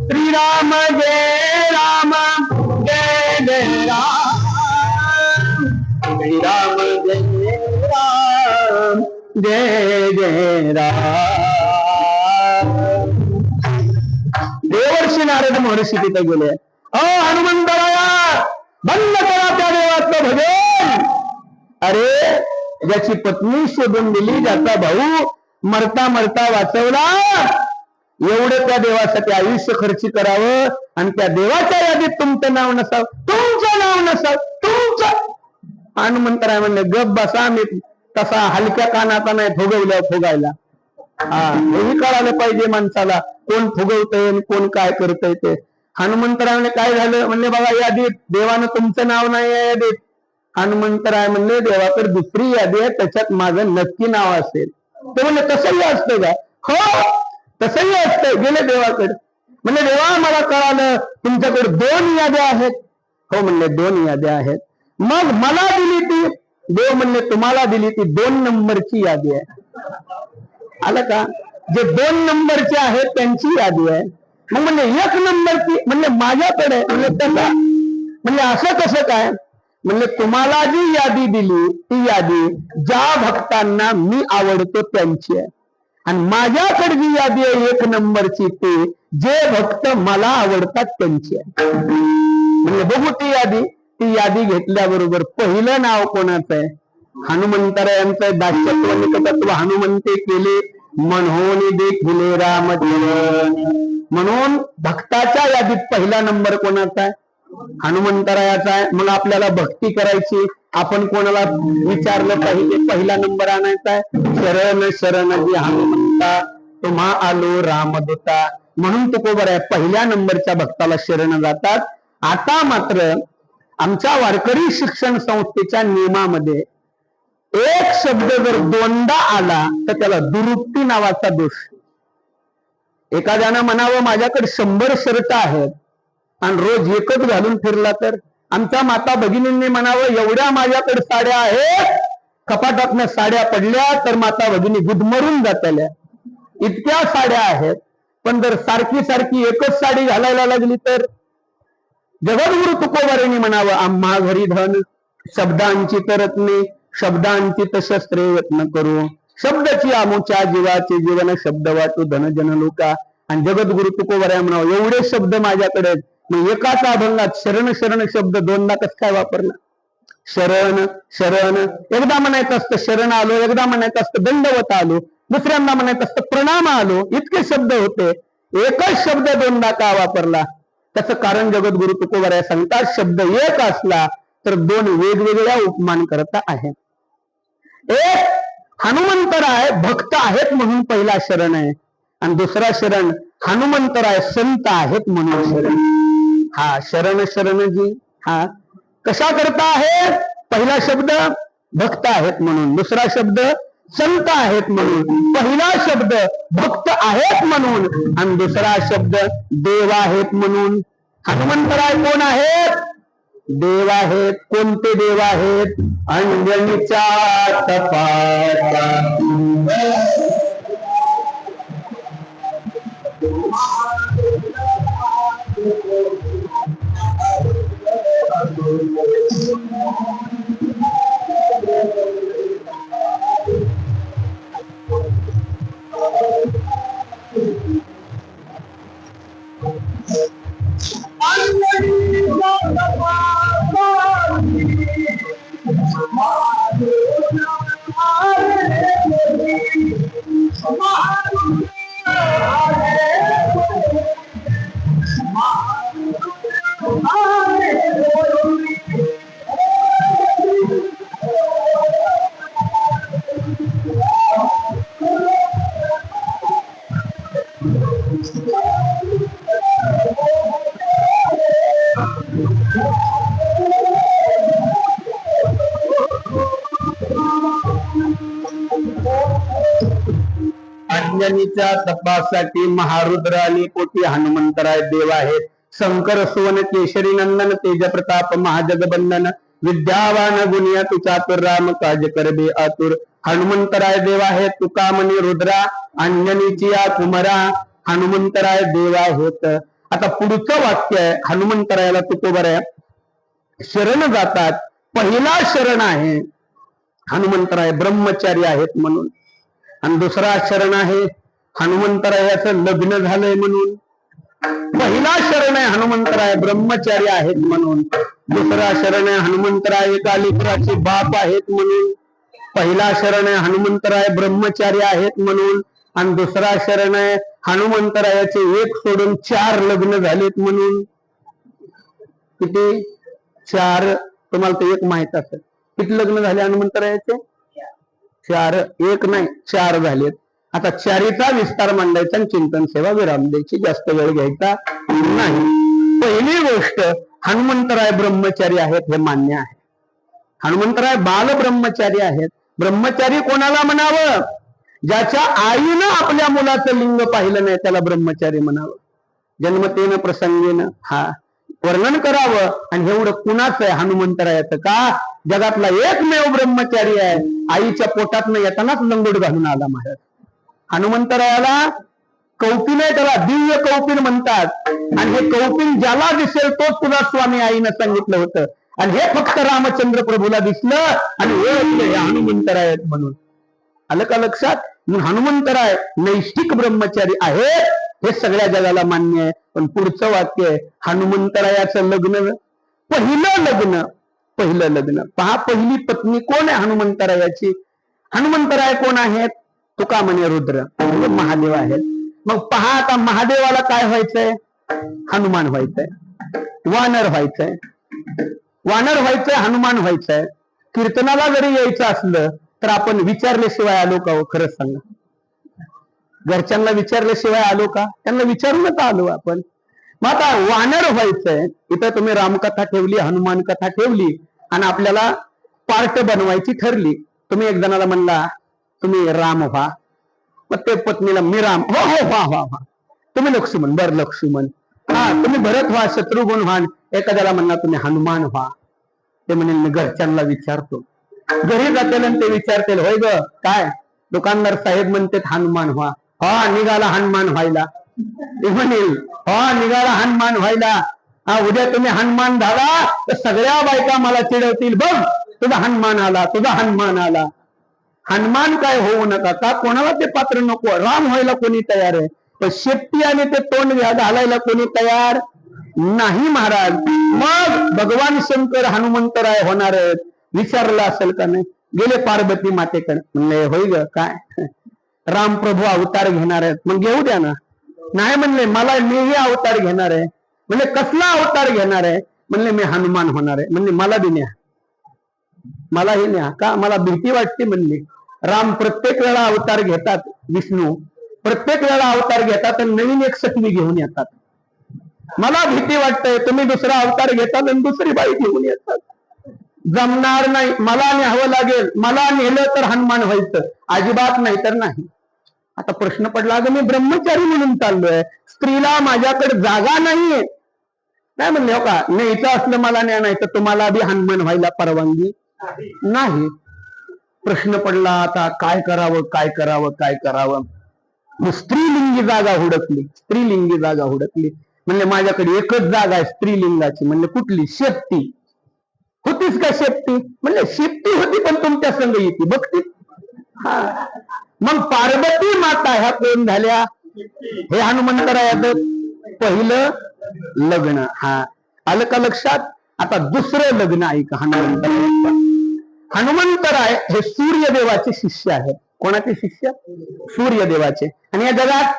S1: श्रीराम जय राम जय जय राम, श्रीराम जय राम जय जय राम. देवर्षी नारद महर्षी तिथे गेले. हनुमंतराया बंद करा त्या देवाचं भजन. अरे ज्याची पत्नी शोधून दिली, ज्याचा भाऊ मरता मरता वाचवला, एवढं त्या देवासाठी आयुष्य खर्ची करावं आणि त्या देवाच्या यादीत तुमचं नाव नसावं, तुमचं नाव नसावं, तुमचं. हनुमंतराय म्हणले गप बसा, मी तसा हलक्या कानाचा नाही फुगवल्या फुगायला. हा, हेही कळालं पाहिजे माणसाला कोण फुगवतंय कोण काय करतंय ते. हनुमंतरायने काय झालं म्हणले, बघा यादीत देवानं तुमचं नाव नाही आहे यादीत. हनुमंतराय म्हणले देवाकडे दुसरी यादी आहे, त्याच्यात माझं नक्की नाव असेल. ते म्हणले तसंही असतं का? हो तसंही असतं. गेले देवाकडे, म्हणले देवा मला कळालं तुमच्याकडे 2 याद्या आहेत. हो म्हणले 2 याद्या आहेत. मग मला दिली ती, देव म्हणले तुम्हाला दिली ती 2 नंबरची यादी आहे. आलं का? जे 2 नंबरचे आहेत त्यांची यादी आहे. मग म्हणले 1 नंबरची, म्हणले माझ्याकडे. म्हणले तसा, म्हणले असं कसं काय? म्हणले तुम्हाला जी यादी दिली ती यादी ज्या भक्तांना मी आवडतो त्यांची आहे, आणि माझ्याकडे जी यादी आहे 1 नंबरची ती जे भक्त मला आवडतात त्यांची आहे. म्हणले बघू ती यादी. ती यादी घेतल्याबरोबर पहिलं नाव कोणाचं आहे? हनुमंतरायांचं. दास्यत्व निकटत्व हनुमंते केले, म्हणून देखिले रामदेव. म्हणून भक्ताच्या यादीत पहिला नंबर कोणाचा आहे? हनुमंतरायाचा आहे. मग आपल्याला भक्ती करायची, आपण कोणाला विचारलं पाहिजे पहिला नंबर आणायचा आहे. शरण शरण जी हनुमंता, तुम्हा आलो रामदूता. म्हणून तुकोबाराया पहिल्या नंबरच्या भक्ताला शरण जातात. आता मात्र आमच्या वारकरी शिक्षण संस्थेच्या नियमामध्ये एक शब्द जर 2दा आला तर त्याला दुरुक्ती नावाचा दोष. एखाद्यानं म्हणावं माझ्याकडे 100 शर्ट आहेत आणि रोज एकच घालून फिरला तर, आमच्या माता भगिनींनी म्हणावं एवढ्या माझ्याकडे साड्या आहेत, कपाटातनं साड्या पडल्या तर माता भगिनी गुदमरून जातल्या, इतक्या साड्या आहेत. पण जर सारखी सारखी एकच साडी घालायला लागली तर, जगद्गुरु तुकोबारायांनी म्हणावं आम्हा घरी धन शब्दांची तरतने, शब्दांची शस्त्रे यत्न करू, शब्दाची आमोच्या जीवाचे जीवन, शब्द वाटू धन जन लोका. आणि जगद्गुरु तुकोबाराया म्हणावं एवढे शब्द माझ्याकडे, मग एकाच अभंगात शरण शरण शब्द 2दा कस काय वापरला? शरण शरण एकदा म्हणायचं असतं शरण आलो, एकदा म्हणायचं असतं दंडवत आलो, दुसऱ्यांदा म्हणायचं असतं प्रणाम आलो, इतके शब्द होते, एकच शब्द 2दा का वापरला? त्याचं कारण जगद्गुरु तुकोबाराया सांगतात शब्द एक असला तर 2 वेगवेगळ्या उपमान करता आहेत. एक हनुमंतराय भक्त आहेत म्हणून पहिला शरण आहे, आणि दुसरा शरण हनुमंतराय संत आहेत म्हणून शरण. हा शरण शरणजी हा कशा करता आहे? पहिला शब्द भक्त आहेत म्हणून, दुसरा शब्द संत आहेत म्हणून, पहिला शब्द भक्त आहेत म्हणून आणि दुसरा शब्द देव आहेत म्हणून. हनुमंतराय कोण आहेत? देव आहेत. कोणते देव आहेत? अंजनीच्या तपाचा अंजनीच्या तपासाठी महारुद्र आणि कोटी हनुमंतराय देव आहेत. शंकर सुवन केशरी नंदन तेज प्रताप महाजगबंदन, विद्यावान गुणिया तु चातुर राम काज करबे आतुर. हनुमंतराय देव आहेत. तुकामणी रुद्रा अंजनीची या कुमरा हनुमंतराय देव आहेत. आता पुढचं वाक्य आहे हनुमंतरायाला तुकोबाराया शरण जातात. पहिला शरण आहे हनुमंतराय ब्रह्मचारी आहेत म्हणून, आणि दुसरा शरण आहे हनुमंतरायाचं लग्न झालंय म्हणून. पहिला शरण आहे हनुमंतराय ब्रह्मचारी आहेत म्हणून, दुसरा शरण आहे हनुमंतराय एका लेकराचे बाप आहेत म्हणून. पहिला शरण आहे हनुमंतराय ब्रह्मचारी आहेत म्हणून, आणि दुसरा शरण आहे हनुमंतरायाचे एक सोडून 4 लग्न झालेत म्हणून. किती? 4. तुम्हाला तर एक माहित असेल. किती लग्न झाले हनुमंतरायाचे? 4. एक नाही 4 झालेत. आता 4चा विस्तार मांडायचा आणि चिंतन सेवा विराम द्यायची, जास्त वेळ घ्यायचा नाही. पहिली गोष्ट हनुमंतराय ब्रह्मचारी आहेत हे मान्य आहे. हनुमंतराय बाल ब्रह्मचारी आहेत. ब्रह्मचारी कोणाला म्हणावं? ज्याच्या आईनं आपल्या मुलाचं लिंग पाहिलं नाही त्याला ब्रह्मचारी म्हणावं. जन्मतेन प्रसंगेनं हा वर्णन करावं. आणि एवढं कुणाचं आहे हनुमंतरायाचं? का जगातला एकमेव ब्रह्मचारी आहे. आईच्या पोटातनं येतानाच लंगोट घालून आला महाराज. हनुमंतरायाला कौपिन आहे, त्याला दिव्य कौपिन म्हणतात. आणि हे कौपिन ज्याला दिसेल तोच तुला स्वामी आईनं सांगितलं होतं. आणि हे फक्त रामचंद्र प्रभूला दिसलं आणि हे हनुमंतराय आहेत म्हणून. आलं का लक्षात? हनुमंतराय नैष्ठिक ब्रह्मचारी आहेत हे सगळ्या जगाला मान्य आहे. पण पुढचं वाक्य आहे हनुमंतरायाचं लग्न पहिलं लग्न. पहा पहिली पत्नी कोण आहे हनुमंतरायाची? हनुमंतराय कोण आहेत? तुकामणी रुद्र म्हणजे महादेव आहेत. मग पहा आता महादेवाला काय व्हायचंय? हनुमान व्हायचंय, वानर व्हायचंय. वानर व्हायचंय, हनुमान व्हायचंय. कीर्तनाला जरी यायचं असलं तर आपण विचारल्याशिवाय आलो का हो? खरंच सांगा. घरच्यांना विचारल्याशिवाय आलो का? त्यांना विचारूनच आलो आपण. मग आता वानर व्हायचंय. इथं तुम्ही रामकथा ठेवली, हनुमान कथा ठेवली आणि आपल्याला पार्ट बनवायची ठरली. तुम्ही एक जणाला म्हणला तुम्ही राम व्हा, मग ते पत्नीला मी राम, हो हो व्हा व्हा व्हा. तुम्ही लक्ष्मण, बर लक्ष्मण. हा तुम्ही भरत व्हा, शत्रुघ्न व्हा. एखाद्याला म्हणणार तुम्ही हनुमान व्हा. ते म्हणेल मी घरच्यांना विचारतो. घरी जातील आणि ते विचारतील, होय ग काय दुकानदार साहेब म्हणते हनुमान व्हा. हा निघाला हनुमान व्हायला. ते म्हणेल हा निघाला हनुमान व्हायला. हा उद्या तुम्ही हनुमान झाला तर सगळ्या बायका मला चिडवतील, बघ तुझा हनुमान आला, तुझा हनुमान आला. हनुमान काय होऊ नका, का कोणाला ते पात्र नको. राम व्हायला कोणी तयार आहे, पण शेपटी आणि ते तोंड घालायला कोणी तयार नाही महाराज. मग भगवान शंकर हनुमंतराय होणार आहेत. विचारलं असेल का नाही, गेले पार्वती मातेकडे, म्हणले होय ग काय राम प्रभू अवतार घेणार आहेत. मग घेऊ द्या ना. नाही म्हणले मला मीही अवतार घेणार आहे. म्हणले कसला अवतार घेणार आहे. म्हणले मी हनुमान होणार आहे. म्हणले मला बी न्या, मलाही न्या. का मला भीती वाटते म्हणली. राम प्रत्येक वेळा अवतार घेतात, विष्णू प्रत्येक वेळा अवतार घेतात आणि नवीन एक सखी घेऊन येतात. मला भीती वाटते तुम्ही दुसरा अवतार घेतात आणि दुसरी बाई घेऊन येतात. जमणार नाही, मला न्यावं लागेल. मला नेलं तर हनुमान व्हायचं, अजिबात नाही तर नाही. आता प्रश्न पडला, अगं मी ब्रह्मचारी म्हणून चाललोय, स्त्रीला माझ्याकडे जागा नाहीये. काय म्हणले, हो का न्यायचं असलं मला न्या, नाही तर तुम्हाला बी हनुमान व्हायला परवानगी नाही. प्रश्न पडला, आता काय करावं काय करावं काय करावं. मग स्त्रीलिंगी जागा हुडकली, स्त्रीलिंगी जागा हुडकली. म्हणले माझ्याकडे एकच जागा आहे स्त्रीलिंगाची. म्हणले कुठली, शेपटी. होतीच का शेपटी. म्हणले शेपटी होती पण तुमच्या संग येते बघती. हा मग पार्वती माता ह्या कोण झाल्या, हे हनुमंतरायाचं पहिलं लग्न. हा आलं का लक्षात. आता दुसरं लग्न ऐका हनुमंतराय. हनुमंतराय हे सूर्यदेवाचे शिष्य आहेत. कोणाचे शिष्य, सूर्यदेवाचे. आणि या जगात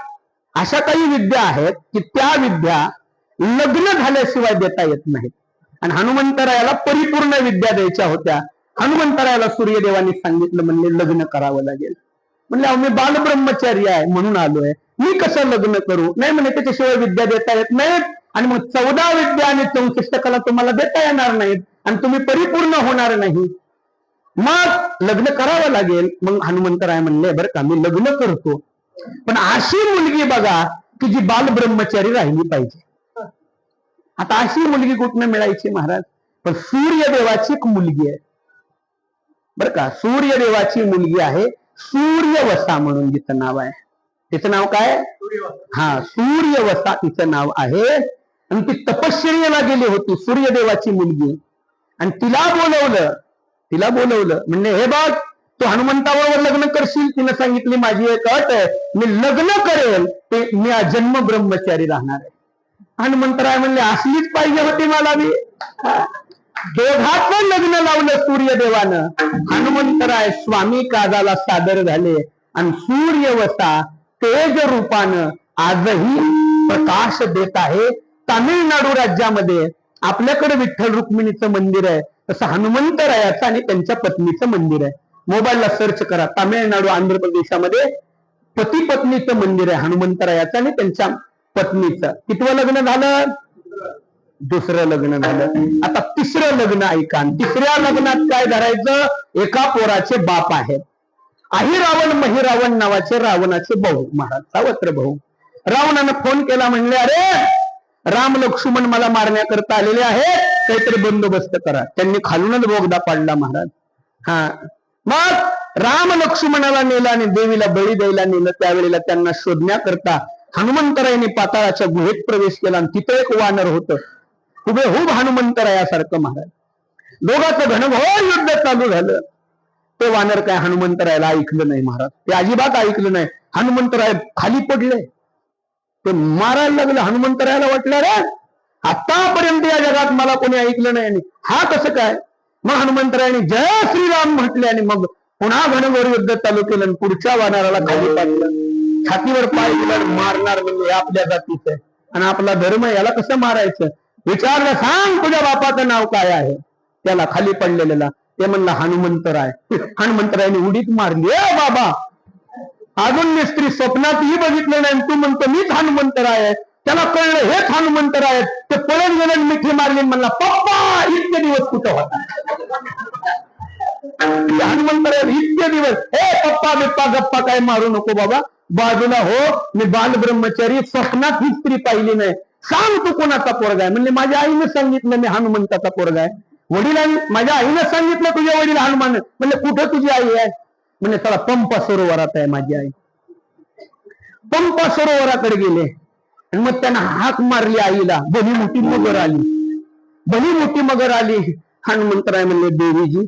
S1: अशा काही विद्या आहेत की त्या विद्या लग्न झाल्याशिवाय देता येत नाहीत. आणि हनुमंतरायाला परिपूर्ण विद्या द्यायच्या होत्या. हनुमंतरायाला सूर्यदेवाने सांगितलं, म्हणले लग्न करावं लागेल. म्हणले मी बालब्रह्मचारी आहे म्हणून आलोय, मी कसं लग्न करू. नाही म्हणे त्याच्याशिवाय विद्या देता येत नाहीत. आणि मग 14 विद्या आणि 64 कला तुम्हाला देता येणार नाहीत आणि तुम्ही परिपूर्ण होणार नाही. मग लग्न करावं लागेल. मग हनुमंतराय म्हणले बरं का मी लग्न करतो, पण अशी मुलगी बघा की जी बालब्रह्मचारी राहिली पाहिजे. आता अशी मुलगी कुठनं मिळायची महाराज. पण सूर्यदेवाची एक मुलगी आहे बर का. सूर्यदेवाची मुलगी आहे सूर्यवसा म्हणून तिचं नाव आहे. तिचं नाव काय, हा सूर्यवसा तिचं नाव आहे. आणि ती तपश्चर्येला गेली होती सूर्यदेवाची मुलगी. आणि तिला बोलवलं म्हणले हे बघ तू हनुमंताबरोबर लग्न करशील. तिनं सांगितली माझी एक अट आहे, मी लग्न करेल ते मी जन्म ब्रह्मचारी राहणार आहे. हनुमंतराय म्हणले असलीच पाहिजे होती मला बी. दोघांचं लग्न लावलं सूर्यदेवानं. हनुमंतराय स्वामी काजाला सादर झाले आणि सूर्यवसा तेज रूपानं आजही प्रकाश देत आहे. तामिळनाडू राज्यामध्ये आपल्याकडे विठ्ठल रुक्मिणीचं मंदिर आहे, तसं हनुमंतरायाचं आणि त्यांच्या पत्नीचं मंदिर आहे. मोबाईलला सर्च करा, तामिळनाडू आंध्र प्रदेशामध्ये पती पत्नीचं मंदिर आहे हनुमंतरायाचं आणि त्यांच्या पत्नीचं. कितवं लग्न झालं, दुसरं लग्न झालं. आता तिसरं लग्न ऐका. तिसऱ्या लग्नात काय धरायचं, एका पोराचे बाप आहेत. अहिरावण महिरावण नावाचे रावणाचे भाऊ, महाराज सावत्र भाऊ. रावणानं फोन केला, म्हणले अरे राम लक्ष्मण मला मारण्याकरता आलेले आहेत, काहीतरी बंदोबस्त करा. त्यांनी खालूनच बोगदा पाडला महाराज. हा मग राम लक्ष्मणाला नेला आणि देवीला बळी द्यायला नेलं. त्यावेळेला त्यांना शोधण्याकरता हनुमंतरायाने पाताळाच्या गुहेत प्रवेश केला आणि तिथे एक वानर होतं हुबेहूब हनुमंतरायासारखं महाराज. दोघांचं घनघोर युद्ध चालू झालं. ते वानर काय हनुमंतरायाला ऐकलं नाही महाराज, ते अजिबात ऐकलं नाही. हनुमंतराय खाली पडले, ते मारायला लागलं. हनुमंतरायाला वाटलं रे आतापर्यंत या जगात मला कोणी ऐकलं नाही आणि हा कसं काय. मग हनुमंतरायाने जय श्रीराम म्हटले आणि मग पुन्हा घनघोर युद्ध चालू केलं आणि पुढच्या वानराला खाली पाडलं. छातीवर पाय दिला, मारणार म्हणजे आपल्या जातीचं आहे आणि आपला धर्म, याला कसं मारायचं. विचारलं सांग तुझ्या बापाचं नाव काय आहे, त्याला खाली पडलेला. ते म्हणला हनुमंतराय. हनुमंतरायाने उडीत मारली, ए बाबा अजून मी स्त्री स्वप्नातही बघितलं नाही, तू म्हणतो मीच हनुमंतराय आहे. त्याला कळलं हेच हनुमंतराय आहेत. ते पळत गेलं, मिठी मारली, म्हणला पप्पा इतके दिवस कुठं होता. हनुमंतराय इतके दिवस हे पप्पा बिप्पा गप्पा काय मारू नको बाबा, बाजूला हो, मी बाल ब्रह्मचारी, स्वप्नात ही स्त्री पाहिली नाही, सांग तू कोणाचा पोरगा आहे? म्हणले माझ्या आईने सांगितलं मी हनुमंताचा पोरगा आहे. वडिलांनी, माझ्या आईनं सांगितलं तुझ्या वडील हनुमान. म्हणले कुठं तुझी आई आहे? म्हणजे चला पंपा सरोवरात आहे माझी आई. पंपा सरोवराकडे गेले आणि मग त्यांना हाक मारली आईला. भली मोठी मगर आली, भली मोठी मगर आली. हनुमंतराय म्हणले देवीजी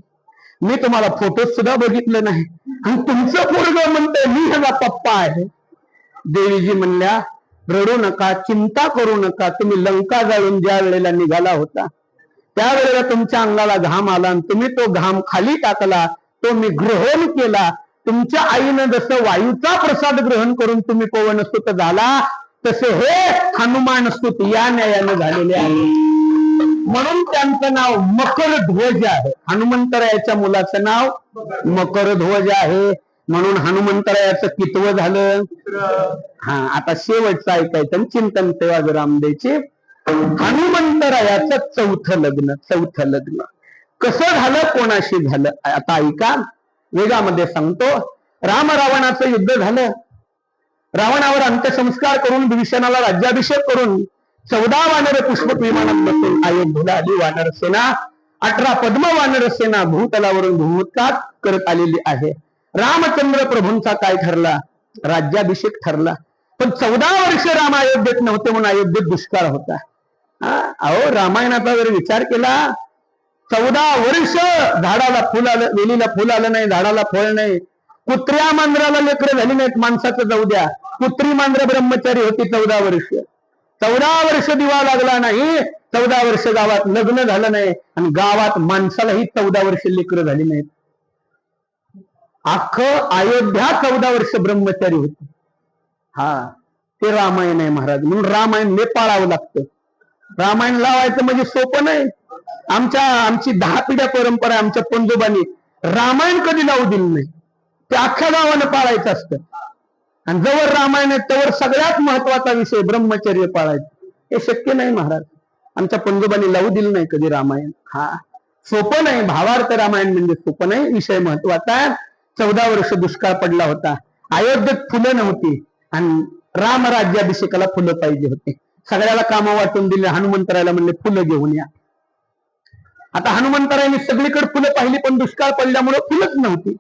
S1: मी तुम्हाला फोटो सुद्धा बघितलं नाही आणि तुमचं पोरगं म्हणतंय मी ह्याचा पप्पा आहे. देवीजी म्हणल्या रडू नका, चिंता करू नका. तुम्ही लंका जाळून ज्या वेळेला निघाला होता त्यावेळेला तुमच्या अंगाला घाम आला आणि तुम्ही तो घाम खाली टाकला, तो मी ग्रहण केला. तुमच्या आईनं जसं वायूचा प्रसाद ग्रहण करून तुम्ही पवनस्तुत झाला तसे हे हनुमान स्तुत या न्यायानं झालेले आहे. म्हणून त्यांचं नाव मकरध्वज आहे. हनुमंतरायाच्या मुलाचं नाव मकरध्वज आहे. म्हणून हनुमंतरायाचं कितवं झालं? हा, आता शेवटचं ऐकायचं चिंतन सेवा रामदेवचे. हनुमंतरायाचं चौथं लग्न. चौथं लग्न कसं झालं, कोणाशी झालं? आता ऐका, वेगामध्ये सांगतो. राम रावणाचं युद्ध झालं. रावणावर अंत्यसंस्कार करून विभीषणाला राज्याभिषेक करून 14 वानर पुष्पक विमानात बसून अयोध्येला आली वानर सेना. 18 पद्म वानर सेना भूतलावरून भूमुत्कात करत आलेली आहे. रामचंद्र प्रभूंचा काय ठरला? राज्याभिषेक ठरला. पण 14 वर्ष राम अयोध्येत नव्हते म्हणून अयोध्येत दुष्काळ होता. अहो, रामायणाचा जर विचार केला, 14 वर्ष झाडाला फुल आलं, वेलीला फुल आलं नाही, झाडाला फळ नाही. कुत्र्या मांजराला लेकरं झाली नाहीत, माणसाचं जाऊ द्या. कुत्री मांजर ब्रह्मचारी होती 14 वर्ष. 14 वर्ष दिवा लागला नाही, 14 वर्ष गावात लग्न झालं नाही आणि गावात माणसालाही 14 वर्ष लेकरं झाली नाहीत. अख्खं अयोध्या 14 वर्ष ब्रह्मचारी होती. हा, ते रामायण आहे महाराज. म्हणून रामायण हे पाळावं लागतं. रामायण लावायचं म्हणजे सोपं नाही. आमची 10 पिढ्या परंपरा आहे. आमच्या पंजोबांनी रामायण कधी लावू दिलं नाही. ते अख्ख्या गावानं पाळायचं असतं. आणि जवळ रामायण आहे तवर सगळ्यात महत्वाचा विषय ब्रह्मचर्य पाळायचं. हे शक्य नाही महाराज. आमच्या पंजोबांनी लावू दिलं नाही कधी रामायण. हा, सोपं नाही. भावार्थ रामायण म्हणजे सोपं नाही. विषय महत्वाचा आहे. 14 वर्ष दुष्काळ पडला होता. अयोध्येत फुलं नव्हती आणि राम राज्याभिषेकाला फुलं पाहिजे होते. सगळ्याला कामं वाटून दिले. हनुमंतरायला म्हणले फुलं घेऊन या. आता हनुमंतरायने सगळीकडे फुलं पाहिली पण दुष्काळ पडल्यामुळे फुलंच नव्हती.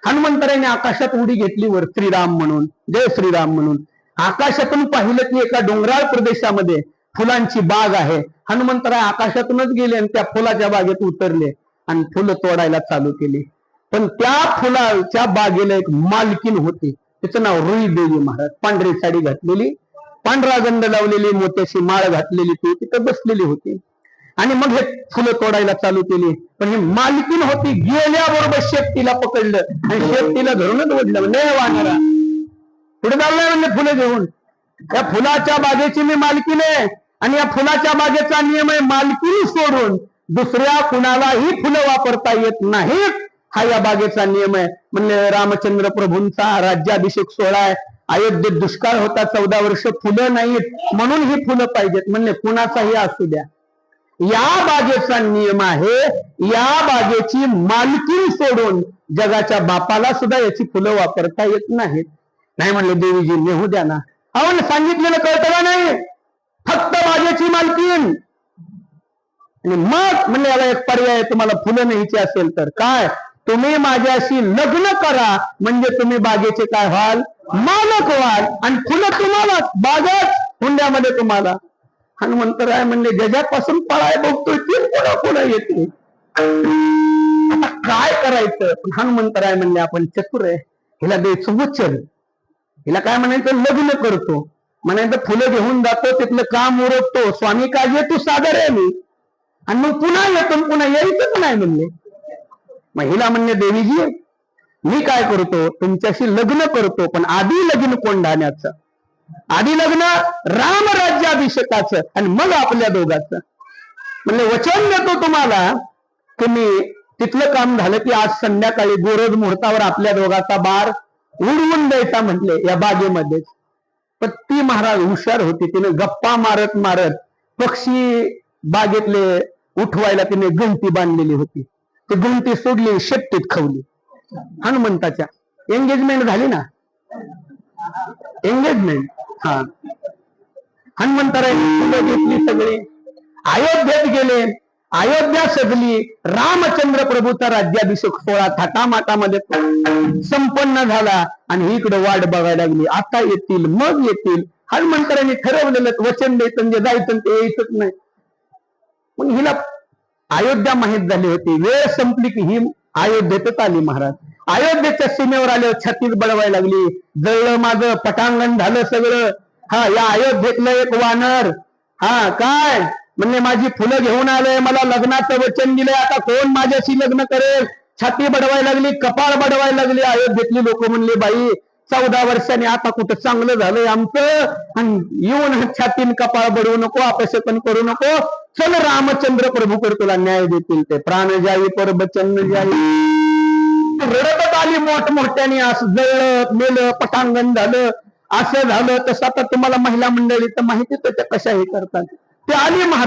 S1: हनुमंतरायने आकाशात उडी घेतली वर श्रीराम म्हणून, जय श्रीराम म्हणून. आकाशातून पाहिलं की एका डोंगराळ प्रदेशामध्ये फुलांची बाग आहे. हनुमंतराय आकाशातूनच गेले आणि त्या फुलाच्या बागेत उतरले आणि फुलं तोडायला चालू केली. पण त्या फुलाच्या बागेला एक मालकीन होती. तिचं नाव रुई देवी महाराज. पांढरी साडी घातलेली, पांढरा गंध लावलेली, मोत्याची माळ घातलेली, ती तिथं बसलेली होती. आणि मग हे फुलं तोडायला चालू केली. पण ही मालकीन होती. गेल्याबरोबर शेपटीला पकडलं आणि शेपटीला धरूनच ओढलं. म्हणजे वानरा पुढे चाललाय म्हणजे फुलं घेऊन. या फुलाच्या बागेची मी मालकीन आहे आणि या फुलाच्या बागेचा नियम आहे मालकीन सोडून दुसऱ्या कुणालाही फुलं वापरता येत नाहीत. हा या बागेचा नियम आहे. म्हणजे रामचंद्र प्रभूंचा राज्याभिषेक सोहळा आहे. अयोध्येत दुष्काळ होता 14 वर्ष, फुलं नाहीत म्हणून ही फुलं पाहिजेत. म्हणजे कुणाचाही असू द्या. या बागेचा नियम आहे, या बागेची मालकी सोडून जगाच्या बापाला सुद्धा याची फुलं वापरता येत नाहीत. नाही म्हणले देवीजी नेहू द्या ना. आपण सांगितलेलं कळतं का नाही? फक्त बागेची मालकीन. आणि मग म्हणले याला एक पर्याय, तुम्हाला फुलं न्यायची असेल तर काय, तुम्ही माझ्याशी लग्न करा म्हणजे तुम्ही बागेचे काय व्हाल, मालक व्हाल आणि फुलं तुम्हाला, बागच हुंड्यामध्ये तुम्हाला. हनुमंतराय म्हणले ज्याच्यापासून पळाय बघतोय ते पुन्हा पुन्हा येते. आता काय करायचं? हनुमंतराय म्हणले आपण चतुर आहे, हिला द्यायचं वचन. हिला काय म्हणायचं, लग्न करतो म्हणायचं, फुलं घेऊन जातो, तिथलं काम उरकतो, स्वामी काळजी तू सादर आहे मी, आणि मग पुन्हा येतो, पुन्हा यायचंच नाही म्हणले. मग हिला म्हणले देवीजी मी काय करतो, तुमच्याशी लग्न करतो, पण आधी लग्न कोंढाण्याचं, आधी लग्न राम राज्याभिषेकाचं आणि मग आपल्या दोघांचं. म्हणले वचन देतो तुम्हाला, तुम्ही तिथलं काम झालं की आज संध्याकाळी गोरज मुहूर्तावर आपल्या दोघांचा बार उडवून द्यायचा म्हटले या बागेमध्येच. पण ती महाराज हुशार होती. तिने गप्पा मारत मारत पक्षी बागेतले उठवायला तिने गंती बांधलेली होती. ती गंती सोडली, शेपटीत खवली. हनुमंताच्या एंगेजमेंट झाली ना. एंगेजमेंट. हा, हनुमंतरायांनी फुलं घेतली सगळी, अयोध्येत गेले, अयोध्या सजली, रामचंद्र प्रभूचा राज्याभिषेक सोहळा थाटामाटामध्ये संपन्न झाला आणि इकडे वाट बघायला लागली, आता येतील मग येतील. हनुमंतरांनी ठरवलेलं वचन द्यायचं म्हणजे जायचं ते यायचंच नाही. मग हिला अयोध्या माहित झाली होती, वेळ संपली की ही अयोध्येतच आली. महाराज अयोध्येच्या सीमेवर आल्यावर छातीत बडवायला लागली, जळलं माझं पटांगण झालं सगळं. हा, या अयोध्येतलं एक वानर, हा काय म्हणजे माझी फुलं घेऊन आलंय, मला लग्नाचं वचन दिलंय, आता कोण माझ्याशी लग्न करेल. छाती बडवायला लागली, कपाळ बडवायला लागली. अयोध्येतली लोक म्हणले, बाई 14 वर्षांनी आता कुठं चांगलं झालंय आमचं, आणि येऊन छातीन कपाळ बडवू नको, अपशकन करू नको, चल रामचंद्र प्रभू कर तुला न्याय देतील ते. प्राण जाई पर बचन जाई. रडतच आली मोठमोठ्याने, असं जळलं मेलं पटांगण झालं, असं झालं तसं. आता तुम्हाला महिला मंडळी तर माहितीच त्या कशा हे करतात. ते आली महाराज.